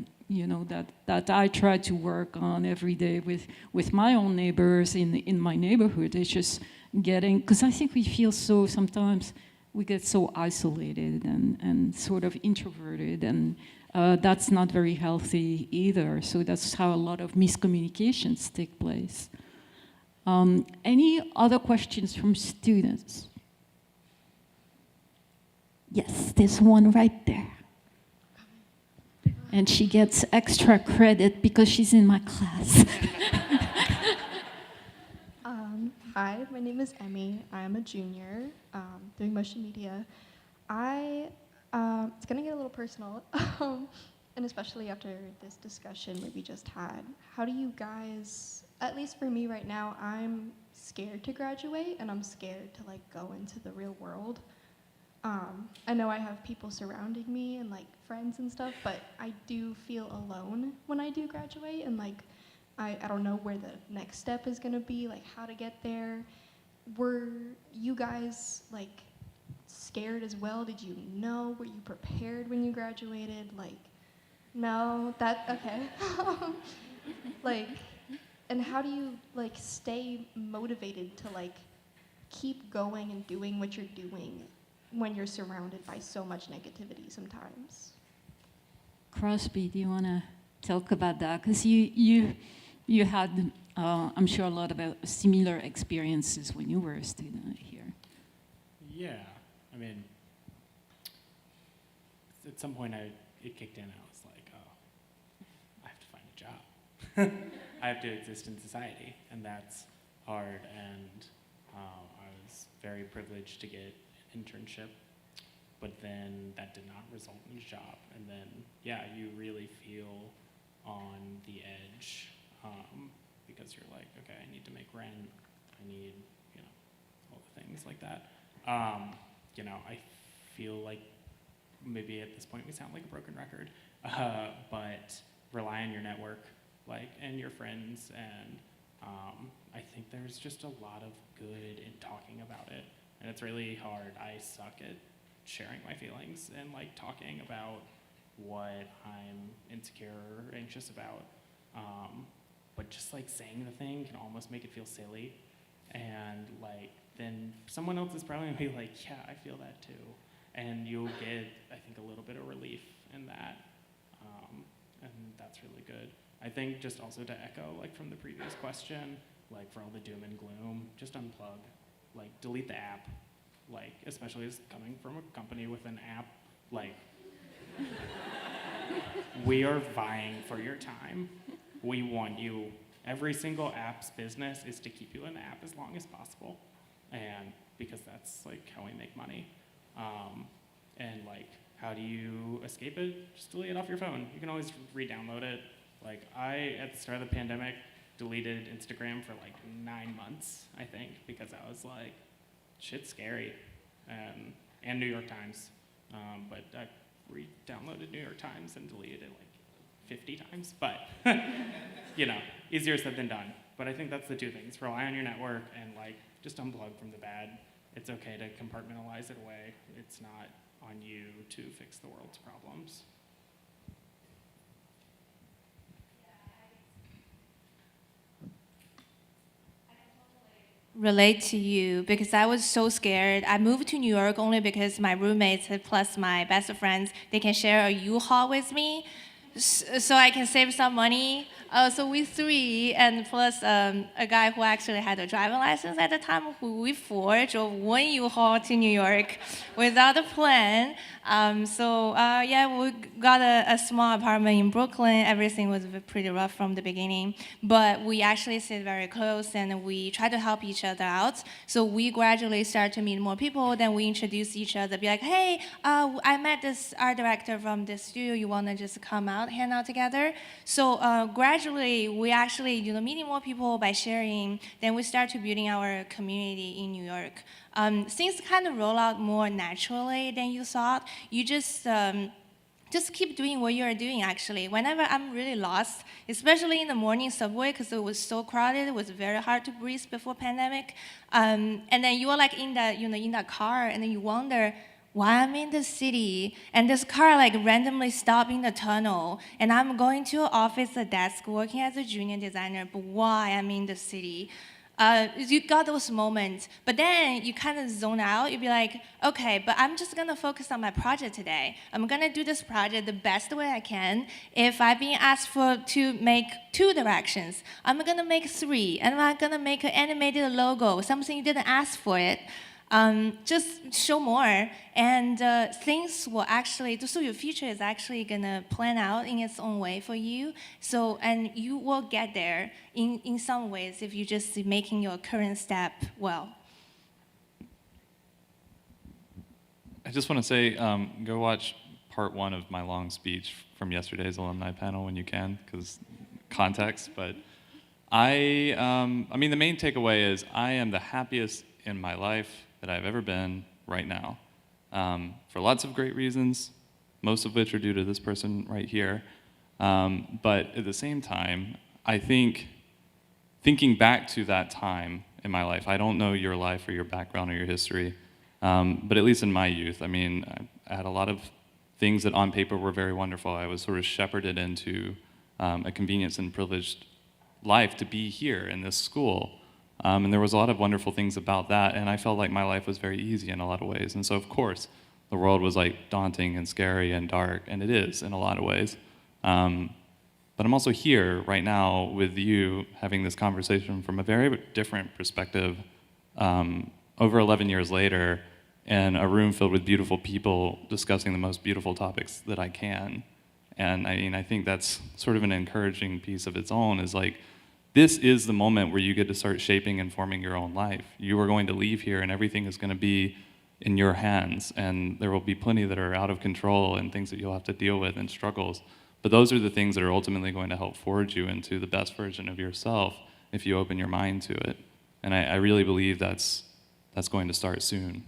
that I try to work on every day with my own neighbors in my neighborhood. It's just because I think we feel sometimes we get so isolated and sort of introverted, and that's not very healthy either. So that's how a lot of miscommunications take place. Any other questions from students? Yes, there's one right there. And she gets extra credit because she's in my class. Hi, my name is Emmy. I'm a junior doing motion media. It's gonna get a little personal, and especially after this discussion that we just had. How do you guys, at least for me right now, I'm scared to graduate and I'm scared to like go into the real world. I know I have people surrounding me and like friends and stuff, but I do feel alone when I do graduate, and like I don't know where the next step is gonna be, like how to get there. Were you guys like scared as well? Did you know? Were you prepared when you graduated? Like, no, okay. Like, and how do you like stay motivated to like keep going and doing what you're doing when you're surrounded by so much negativity sometimes? Crosby, do you want to talk about that? Because you had, I'm sure, a lot of similar experiences when you were a student here. Yeah, I mean, at some point it kicked in. I was like, oh, I have to find a job. I have to exist in society, and that's hard. And I was very privileged to get an internship, but then that did not result in a job. And then, yeah, you really feel on the edge because you're like, okay, I need to make rent, I need, all the things. things like that. I feel like maybe at this point we sound like a broken record, but rely on your network, and your friends, and I think there's just a lot of good in talking about it, and it's really hard. I suck at sharing my feelings and talking about what I'm insecure or anxious about, but just saying the thing can almost make it feel silly, and then someone else is probably gonna be like, yeah, I feel that too, and you'll get, I think, a little bit of relief in that, and that's really good. I think just also to echo from the previous question, for all the doom and gloom, just unplug, delete the app, especially as coming from a company with an app, we are vying for your time. We want you. Every single app's business is to keep you in the app as long as possible, and because that's how we make money. And how do you escape it? Just delete it off your phone. You can always re-download it. I, at the start of the pandemic, deleted Instagram for 9 months, I think, because I was shit's scary, and New York Times. But I re-downloaded New York Times and deleted it 50 times, but easier said than done. But I think that's the two things: rely on your network and just unplug from the bad. It's okay to compartmentalize it away. It's not on you to fix the world's problems. Relate to you because I was so scared. I moved to New York only because my roommates plus my best friends, they can share a U-Haul with me so I can save some money. So we three, and plus a guy who actually had a driving license at the time, who we four drove one U-Haul to New York without a plan. We got a small apartment in Brooklyn. Everything was pretty rough from the beginning, but we actually stayed very close, and we tried to help each other out. So we gradually started to meet more people. Then we introduced each other, be like, hey, I met this art director from this studio. You want to just come out, hang out together? So gradually, we actually, meeting more people by sharing. Then we started building our community in New York. Things kind of roll out more naturally than you thought. You just keep doing what you're doing, actually. Whenever I'm really lost, especially in the morning subway, because it was so crowded, it was very hard to breathe before pandemic. And then you are in that car, and then you wonder, why I'm in the city, and this car randomly stopped in the tunnel, and I'm going to an office, a desk, working as a junior designer, but why I'm in the city? You got those moments, but then you kind of zone out. You'd be like, okay, but I'm just gonna focus on my project today. I'm gonna do this project the best way I can. If I've been asked to make 2 directions, I'm gonna make 3, and I'm gonna make an animated logo, something you didn't ask for it. Just show more, and things will actually, so your future is actually gonna plan out in its own way for you. So, and you will get there in some ways if you just making your current step well. I just want to say, go watch part 1 of my long speech from yesterday's alumni panel when you can, because context. But the main takeaway is I am the happiest in my life that I've ever been right now, for lots of great reasons, most of which are due to this person right here. But at the same time, I think thinking back to that time in my life, I don't know your life or your background or your history, but at least in my youth, I had a lot of things that on paper were very wonderful. I was sort of shepherded into a convenience and privileged life to be here in this school. And there was a lot of wonderful things about that, and I felt like my life was very easy in a lot of ways. And so, of course, the world was daunting and scary and dark, and it is in a lot of ways. But I'm also here right now with you having this conversation from a very different perspective, over 11 years later, in a room filled with beautiful people discussing the most beautiful topics that I can. And I think that's sort of an encouraging piece of its own, is this is the moment where you get to start shaping and forming your own life. You are going to leave here and everything is going to be in your hands, and there will be plenty that are out of control and things that you'll have to deal with and struggles. But those are the things that are ultimately going to help forge you into the best version of yourself if you open your mind to it. And I really believe that's that's going to start soon.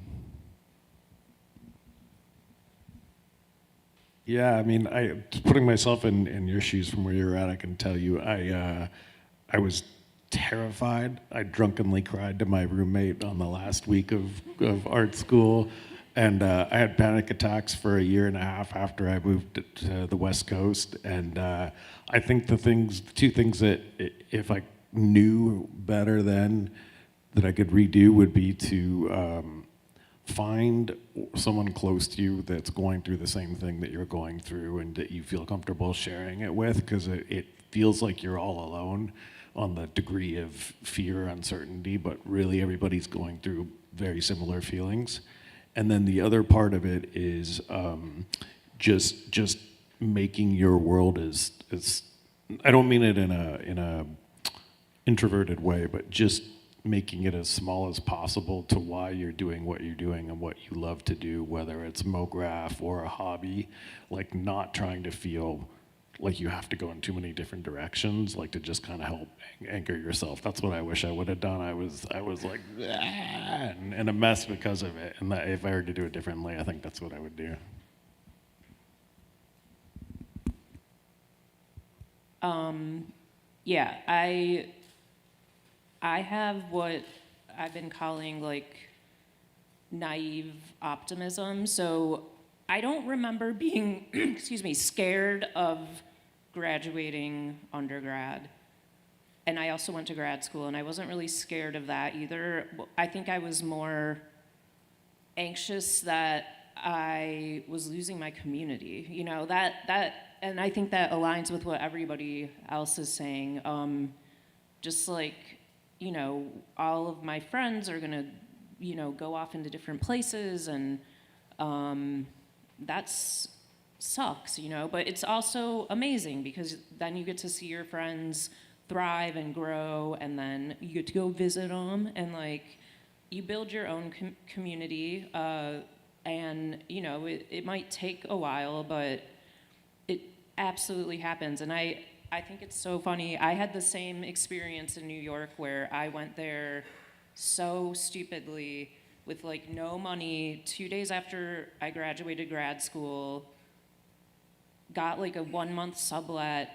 Yeah, I mean, putting myself in your shoes from where you're at, I can tell you, I was terrified. I drunkenly cried to my roommate on the last week of art school, and I had panic attacks for a year and a half after I moved to the West Coast. And I think the two things that if I knew better then that I could redo would be to find someone close to you that's going through the same thing that you're going through and that you feel comfortable sharing it with, because it feels like you're all alone on the degree of fear, uncertainty, but really everybody's going through very similar feelings. And then the other part of it is just making your world as I don't mean it in a introverted way, but just making it as small as possible to why you're doing what you're doing and what you love to do, whether it's MoGraph or a hobby, like not trying to feel like you have to go in too many different directions, like to just kind of help anchor yourself. That's what I wish I would have done. I was like, and a mess because of it. And that if I were to do it differently, I think that's what I would do. Yeah, I have what I've been calling like naive optimism. So I don't remember being, excuse me, scared of graduating undergrad. And I also went to grad school, and I wasn't really scared of that either. I think I was more anxious that I was losing my community. You know, and I think that aligns with what everybody else is saying. Just like, you know, all of my friends are gonna, you know, go off into different places, and that sucks, you know, but it's also amazing because then you get to see your friends thrive and grow, and then you get to go visit them, and like, you build your own community, and, you know, it might take a while, but it absolutely happens. And I think it's so funny. I had the same experience in New York where I went there so stupidly with like no money 2 days after I graduated grad school, got like a 1 month sublet.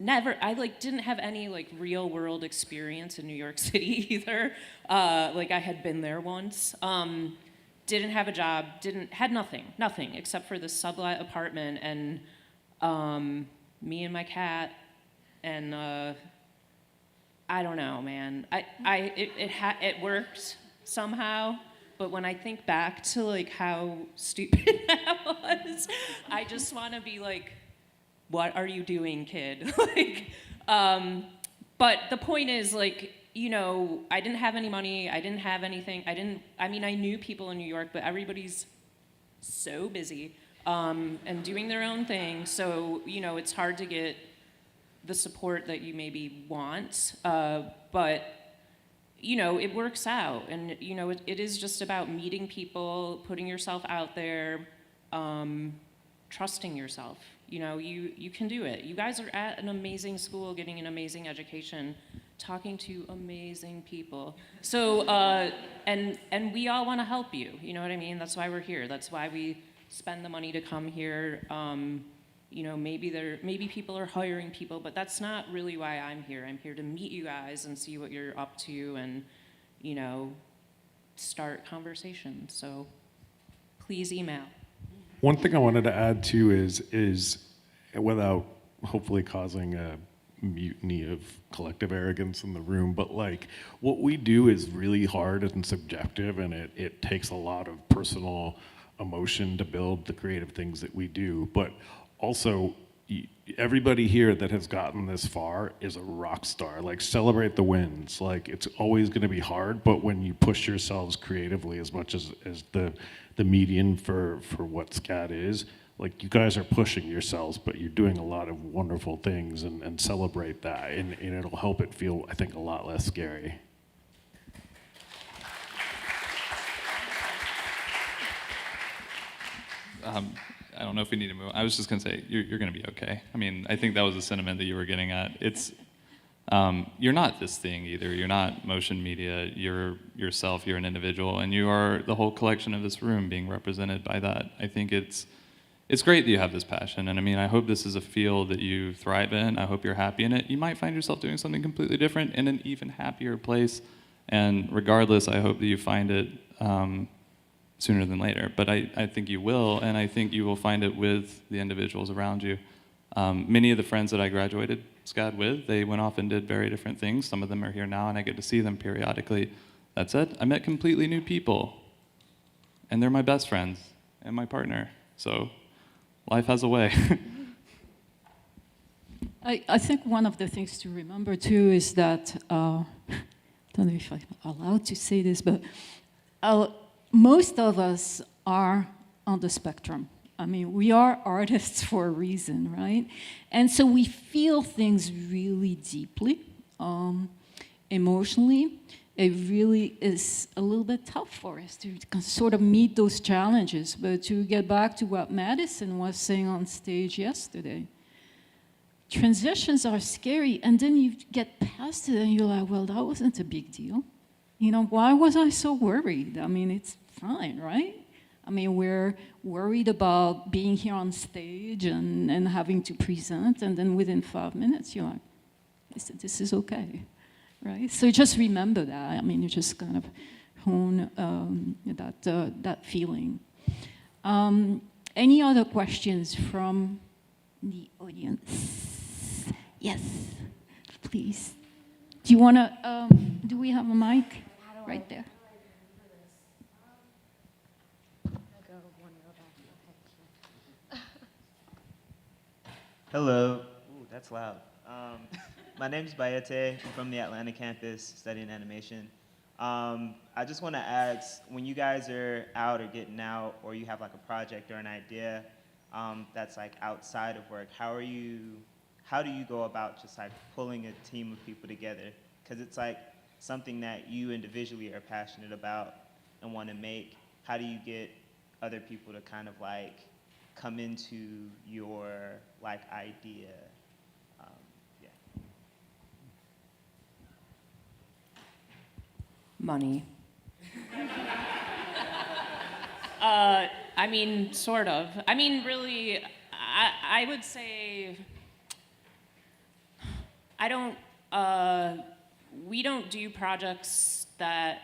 I like didn't have any like real world experience in New York City either. Like I had been there once. Didn't have a job, had nothing except for this sublet apartment, and me and my cat, and I don't know, man. It worked somehow, but when I think back to like how stupid that was, I just want to be like, what are you doing, kid? Like, but the point is, like, you know, I didn't have any money. I didn't have anything. I mean, I knew people in New York, but everybody's so busy and doing their own thing. So, you know, it's hard to get the support that you maybe want. But, you know, it works out. And, you know, it is just about meeting people, putting yourself out there, trusting yourself. You know, you can do it. You guys are at an amazing school, getting an amazing education, talking to amazing people. So, and we all want to help you. You know what I mean? That's why we're here. That's why we spend the money to come here. You know, maybe people are hiring people, but that's not really why I'm here. I'm here to meet you guys and see what you're up to, and, you know, start conversations. So please email. One thing I wanted to add too is without hopefully causing a mutiny of collective arrogance in the room, but like what we do is really hard and subjective, and it takes a lot of personal emotion to build the creative things that we do. But also, everybody here that has gotten this far is a rock star. Like, celebrate the wins. Like, it's always going to be hard, but when you push yourselves creatively as much as the median for what SCAD is, like, you guys are pushing yourselves, but you're doing a lot of wonderful things, and celebrate that, and it'll help it feel, I think, a lot less scary. I don't know if we need to move. I was just going to say, you're going to be okay. I mean, I think that was the sentiment that you were getting at. You're not this thing either. You're not motion media. You're yourself. You're an individual, and you are the whole collection of this room being represented by that. I think it's great that you have this passion, and I mean, I hope this is a field that you thrive in. I hope you're happy in it. You might find yourself doing something completely different in an even happier place, and regardless, I hope that you find it sooner than later. But I think you will, and I think you will find it with the individuals around you. Many of the friends that I graduated SCAD with, they went off and did very different things. Some of them are here now, and I get to see them periodically. That said, I met completely new people, and they're my best friends and my partner. So life has a way. I think one of the things to remember too is that, I don't know if I'm allowed to say this, but most of us are on the spectrum. I mean, we are artists for a reason, right? And so we feel things really deeply, emotionally. It really is a little bit tough for us to sort of meet those challenges. But to get back to what Madison was saying on stage yesterday, transitions are scary, and then you get past it and you're like, well, that wasn't a big deal. You know, why was I so worried? I mean, it's fine, right? I mean, we're worried about being here on stage and having to present, and then within 5 minutes, you're like, this is okay, right? So just remember that. I mean, you just kind of hone that feeling. Any other questions from the audience? Yes, please. Do you want to, do we have a mic right there? Hello. Ooh, that's loud. My name's Bayete. I'm from the Atlanta campus studying animation. I just want to ask, when you guys are out or getting out, or you have like a project or an idea that's like outside of work, how do you go about just like pulling a team of people together? Because it's like something that you individually are passionate about and want to make. How do you get other people to kind of like come into your like idea? Yeah. Money. I mean, sort of. I mean, really, I would say we don't do projects that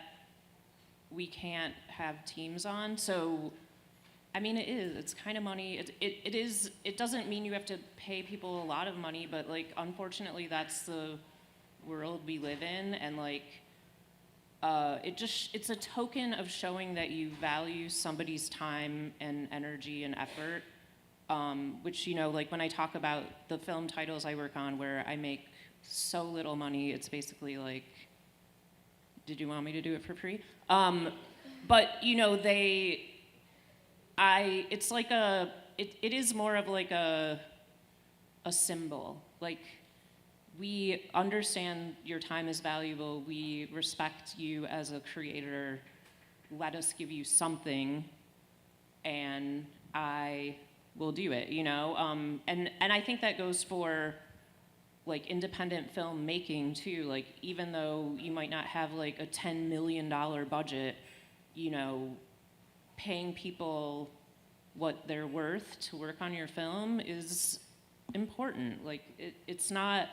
we can't have teams on, so I mean, it's kind of money. It doesn't mean you have to pay people a lot of money, but like, unfortunately, that's the world we live in, and like, it's a token of showing that you value somebody's time and energy and effort, which, you know, like when I talk about the film titles I work on where I make so little money, it's basically like, did you want me to do it for free? But, you know, it's like it is more of like a symbol. Like, we understand your time is valuable. We respect you as a creator. Let us give you something, and I will do it, you know? And I think that goes for like independent film making too. Like, even though you might not have like a $10 million budget, you know, paying people what they're worth to work on your film is important. Like, it's not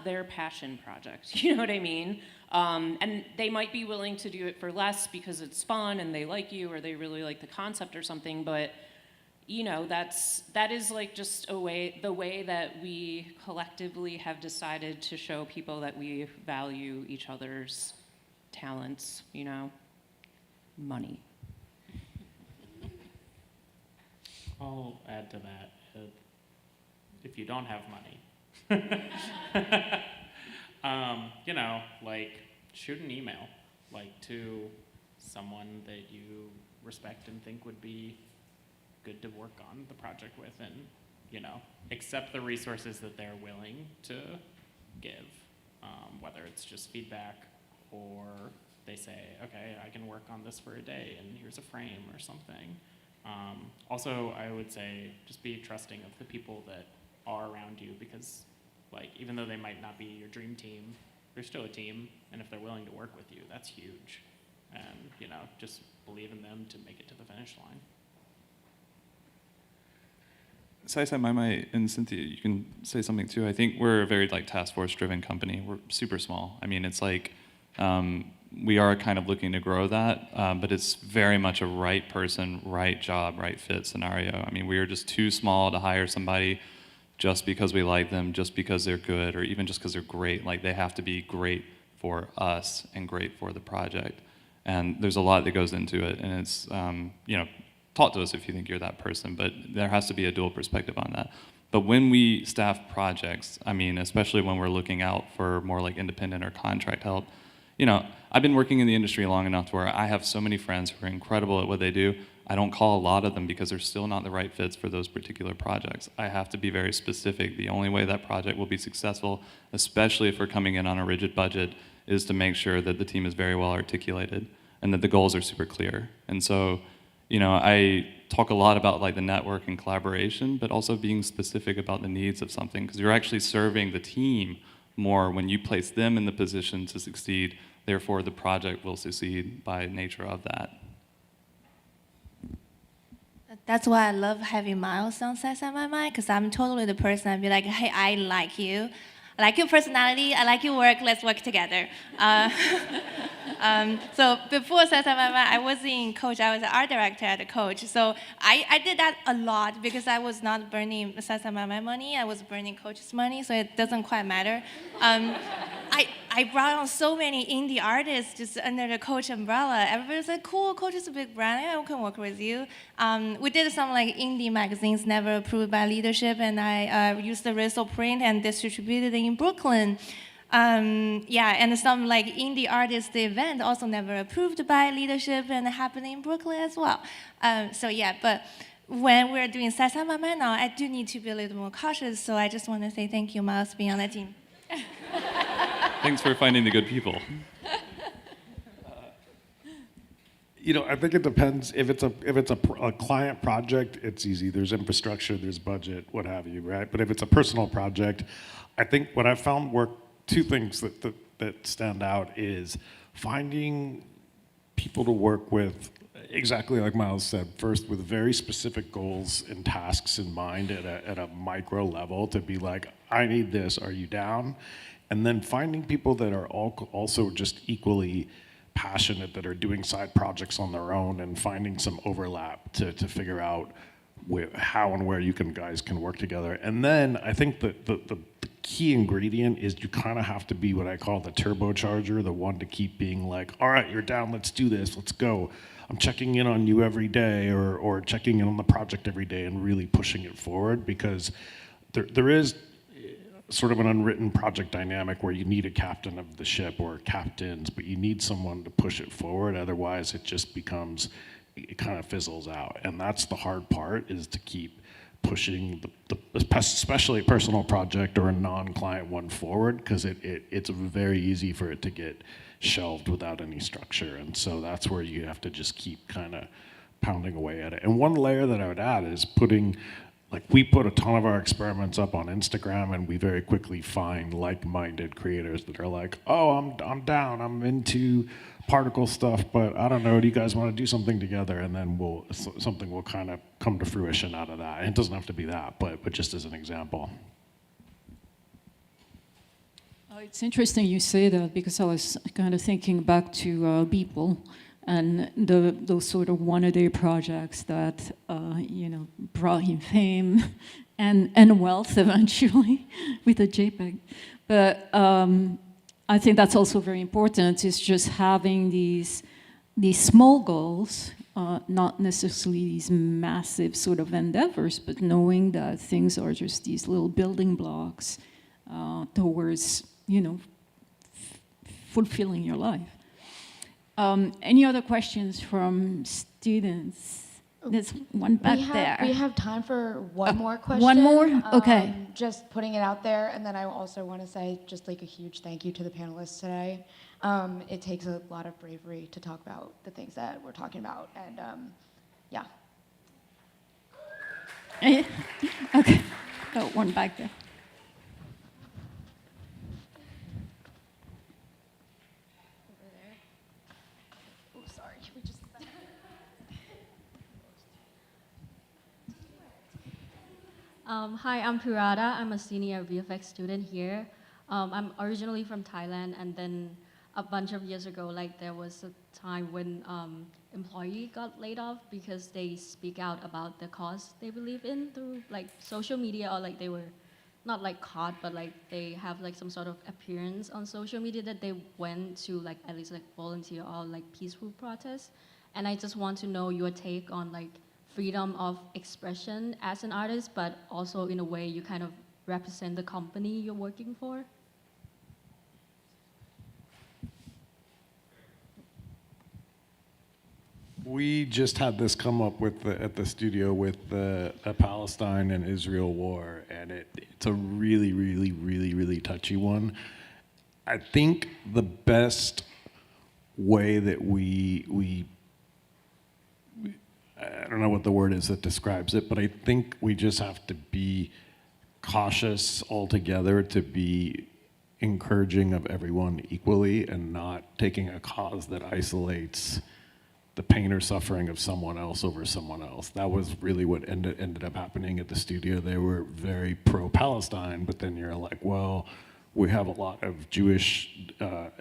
their passion project, you know what I mean? And they might be willing to do it for less because it's fun and they like you or they really like the concept or something, but you know, that is like just the way that we collectively have decided to show people that we value each other's talents, you know? Money. I'll add to that. If you don't have money, you know, like, shoot an email, like, to someone that you respect and think would be good to work on the project with, and, you know, accept the resources that they're willing to give, whether it's just feedback or they say, okay, I can work on this for a day and here's a frame or something. Also, I would say just be trusting of the people that are around you, because like, even though they might not be your dream team, they're still a team, and if they're willing to work with you, that's huge. And, you know, just believe in them to make it to the finish line. Sai, Mai, and Cynthia, you can say something too. I think we're a very like task force driven company. We're super small. I mean, it's like we are kind of looking to grow that, but it's very much a right person, right job, right fit scenario. I mean, we are just too small to hire somebody just because we like them, just because they're good, or even just because they're great. Like, they have to be great for us and great for the project. And there's a lot that goes into it, and it's you know, talk to us if you think you're that person, but there has to be a dual perspective on that. But when we staff projects, I mean, especially when we're looking out for more like independent or contract help, you know, I've been working in the industry long enough to where I have so many friends who are incredible at what they do. I don't call a lot of them because they're still not the right fits for those particular projects. I have to be very specific. The only way that project will be successful, especially if we're coming in on a rigid budget, is to make sure that the team is very well articulated and that the goals are super clear. And so, you know, I talk a lot about like the network and collaboration, but also being specific about the needs of something, because you're actually serving the team more when you place them in the position to succeed. Therefore, the project will succeed by nature of that. That's why I love having Miles on Sai Sai Mai Mai, because I'm totally the person. I'd be like, hey, I like you. I like your personality. I like your work. Let's work together. So before Sai Sai Mai Mai, I was in Coach. I was an art director at the Coach. So I did that a lot because I was not burning Sai Sai Mai Mai money. I was burning Coach's money, so it doesn't quite matter. I brought on so many indie artists just under the Coach umbrella. Everybody's like, cool, Coach is a big brand. Yeah, we can work with you. We did some like indie magazines never approved by leadership, and I used the Rizzle print and distributed it in Brooklyn. Yeah, and some like indie artist event also never approved by leadership and happened in Brooklyn as well. So yeah, but when we're doing Sai Sai Mai Mai now, I do need to be a little more cautious. So I just want to say thank you, Miles, for being on the team. Thanks for finding the good people. You know, I think it depends. If it's a client project, it's easy. There's infrastructure, there's budget, what have you, right? But if it's a personal project, I think what I've found work. Two things that stand out is finding people to work with, exactly like Miles said, first with very specific goals and tasks in mind at a micro level, to be like, I need this, are you down? And then finding people that are also just equally passionate, that are doing side projects on their own, and finding some overlap to figure out how and where you guys can work together. And then I think that the key ingredient is you kind of have to be what I call the turbocharger, the one to keep being like, all right, you're down, let's do this, let's go. I'm checking in on you every day, or checking in on the project every day, and really pushing it forward, because there is sort of an unwritten project dynamic where you need a captain of the ship, or captains, but you need someone to push it forward. Otherwise, it just becomes, it kind of fizzles out. And that's the hard part, is to keep pushing especially a personal project or a non-client one forward, because it's very easy for it to get shelved without any structure. And so that's where you have to just keep kind of pounding away at it. And one layer that I would add is putting, like, we put a ton of our experiments up on Instagram, and we very quickly find like-minded creators that are like, oh, I'm down, I'm into particle stuff, but I don't know, do you guys want to do something together? And then something will kind of come to fruition out of that. And it doesn't have to be that, but just as an example. It's interesting you say that, because I was kind of thinking back to Beeple and those sort of one-a-day projects that you know, brought him fame and wealth eventually with a JPEG. But I think that's also very important, is just having these small goals, not necessarily these massive sort of endeavors, but knowing that things are just these little building blocks towards, you know, fulfilling your life. Any other questions from students? There's one back there. We have time for one more question. One more? Okay. Just putting it out there, and then I also want to say just like a huge thank you to the panelists today. It takes a lot of bravery to talk about the things that we're talking about, and yeah. Okay. Oh, one back there. Hi, I'm Pirata. I'm a senior VFX student here. I'm originally from Thailand, and then a bunch of years ago, like there was a time when employee got laid off because they speak out about the cause they believe in through like social media, or like they were not like caught, but like they have like some sort of appearance on social media that they went to like at least like volunteer or like peaceful protest. And I just want to know your take on like freedom of expression as an artist, but also in a way you kind of represent the company you're working for. We just had this come up with at the studio with the Palestine and Israel war, and it's a really, really, really, really touchy one. I think the best way that we I don't know what the word is that describes it, but I think we just have to be cautious altogether to be encouraging of everyone equally and not taking a cause that isolates the pain or suffering of someone else over someone else. That was really what ended up happening at the studio. They were very pro-Palestine, but then you're like, well, we have a lot of Jewish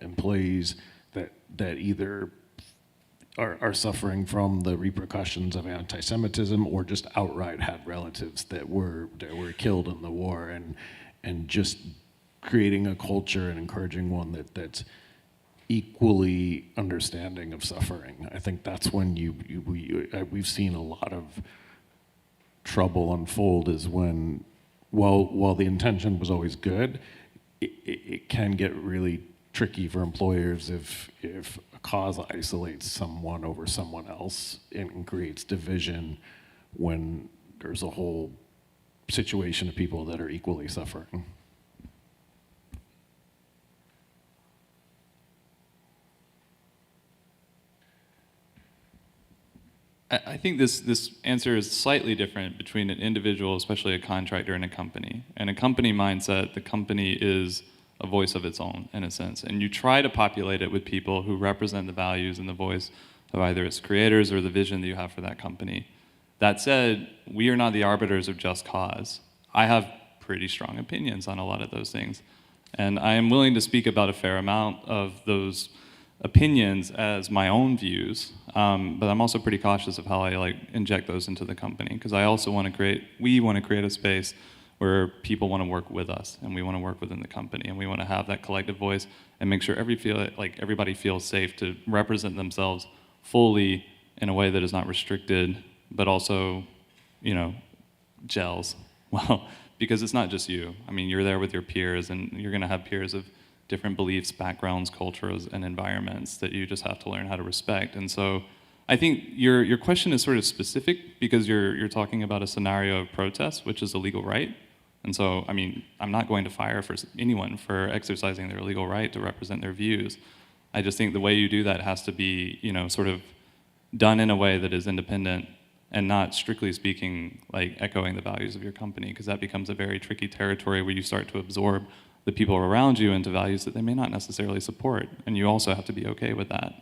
employees that either are suffering from the repercussions of anti-Semitism or just outright had relatives that were killed in the war, and just creating a culture and encouraging one that's equally understanding of suffering. I think that's when we've seen a lot of trouble unfold, is when, while the intention was always good, it can get really tricky for employers if a cause isolates someone over someone else and creates division when there's a whole situation of people that are equally suffering. I think this answer is slightly different between an individual, especially a contractor, and a company. In a company mindset, the company is a voice of its own, in a sense. And you try to populate it with people who represent the values and the voice of either its creators or the vision that you have for that company. That said, we are not the arbiters of just cause. I have pretty strong opinions on a lot of those things. And I am willing to speak about a fair amount of those opinions as my own views, but I'm also pretty cautious of how I inject those into the company, because I also want to create a space where people want to work with us, and we want to work within the company, and we want to have that collective voice and make sure everybody feels safe to represent themselves fully in a way that is not restricted, but also, gels. Well, because it's not just you. I mean, you're there with your peers, and you're going to have peers of different beliefs, backgrounds, cultures, and environments that you just have to learn how to respect. And so I think your question is sort of specific because you're talking about a scenario of protest, which is a legal right. And so, I mean, I'm not going to fire anyone for exercising their legal right to represent their views. I just think the way you do that has to be, sort of done in a way that is independent and not, strictly speaking, echoing the values of your company, because that becomes a very tricky territory where you start to absorb the people around you into values that they may not necessarily support, and you also have to be okay with that.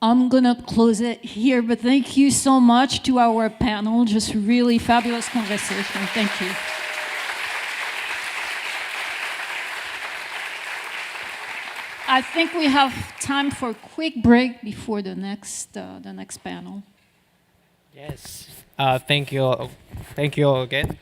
I'm gonna close it here, but thank you so much to our panel. Just really fabulous conversation. Thank you. I think we have time for a quick break before the next panel. Yes. Thank you. Thank you all again.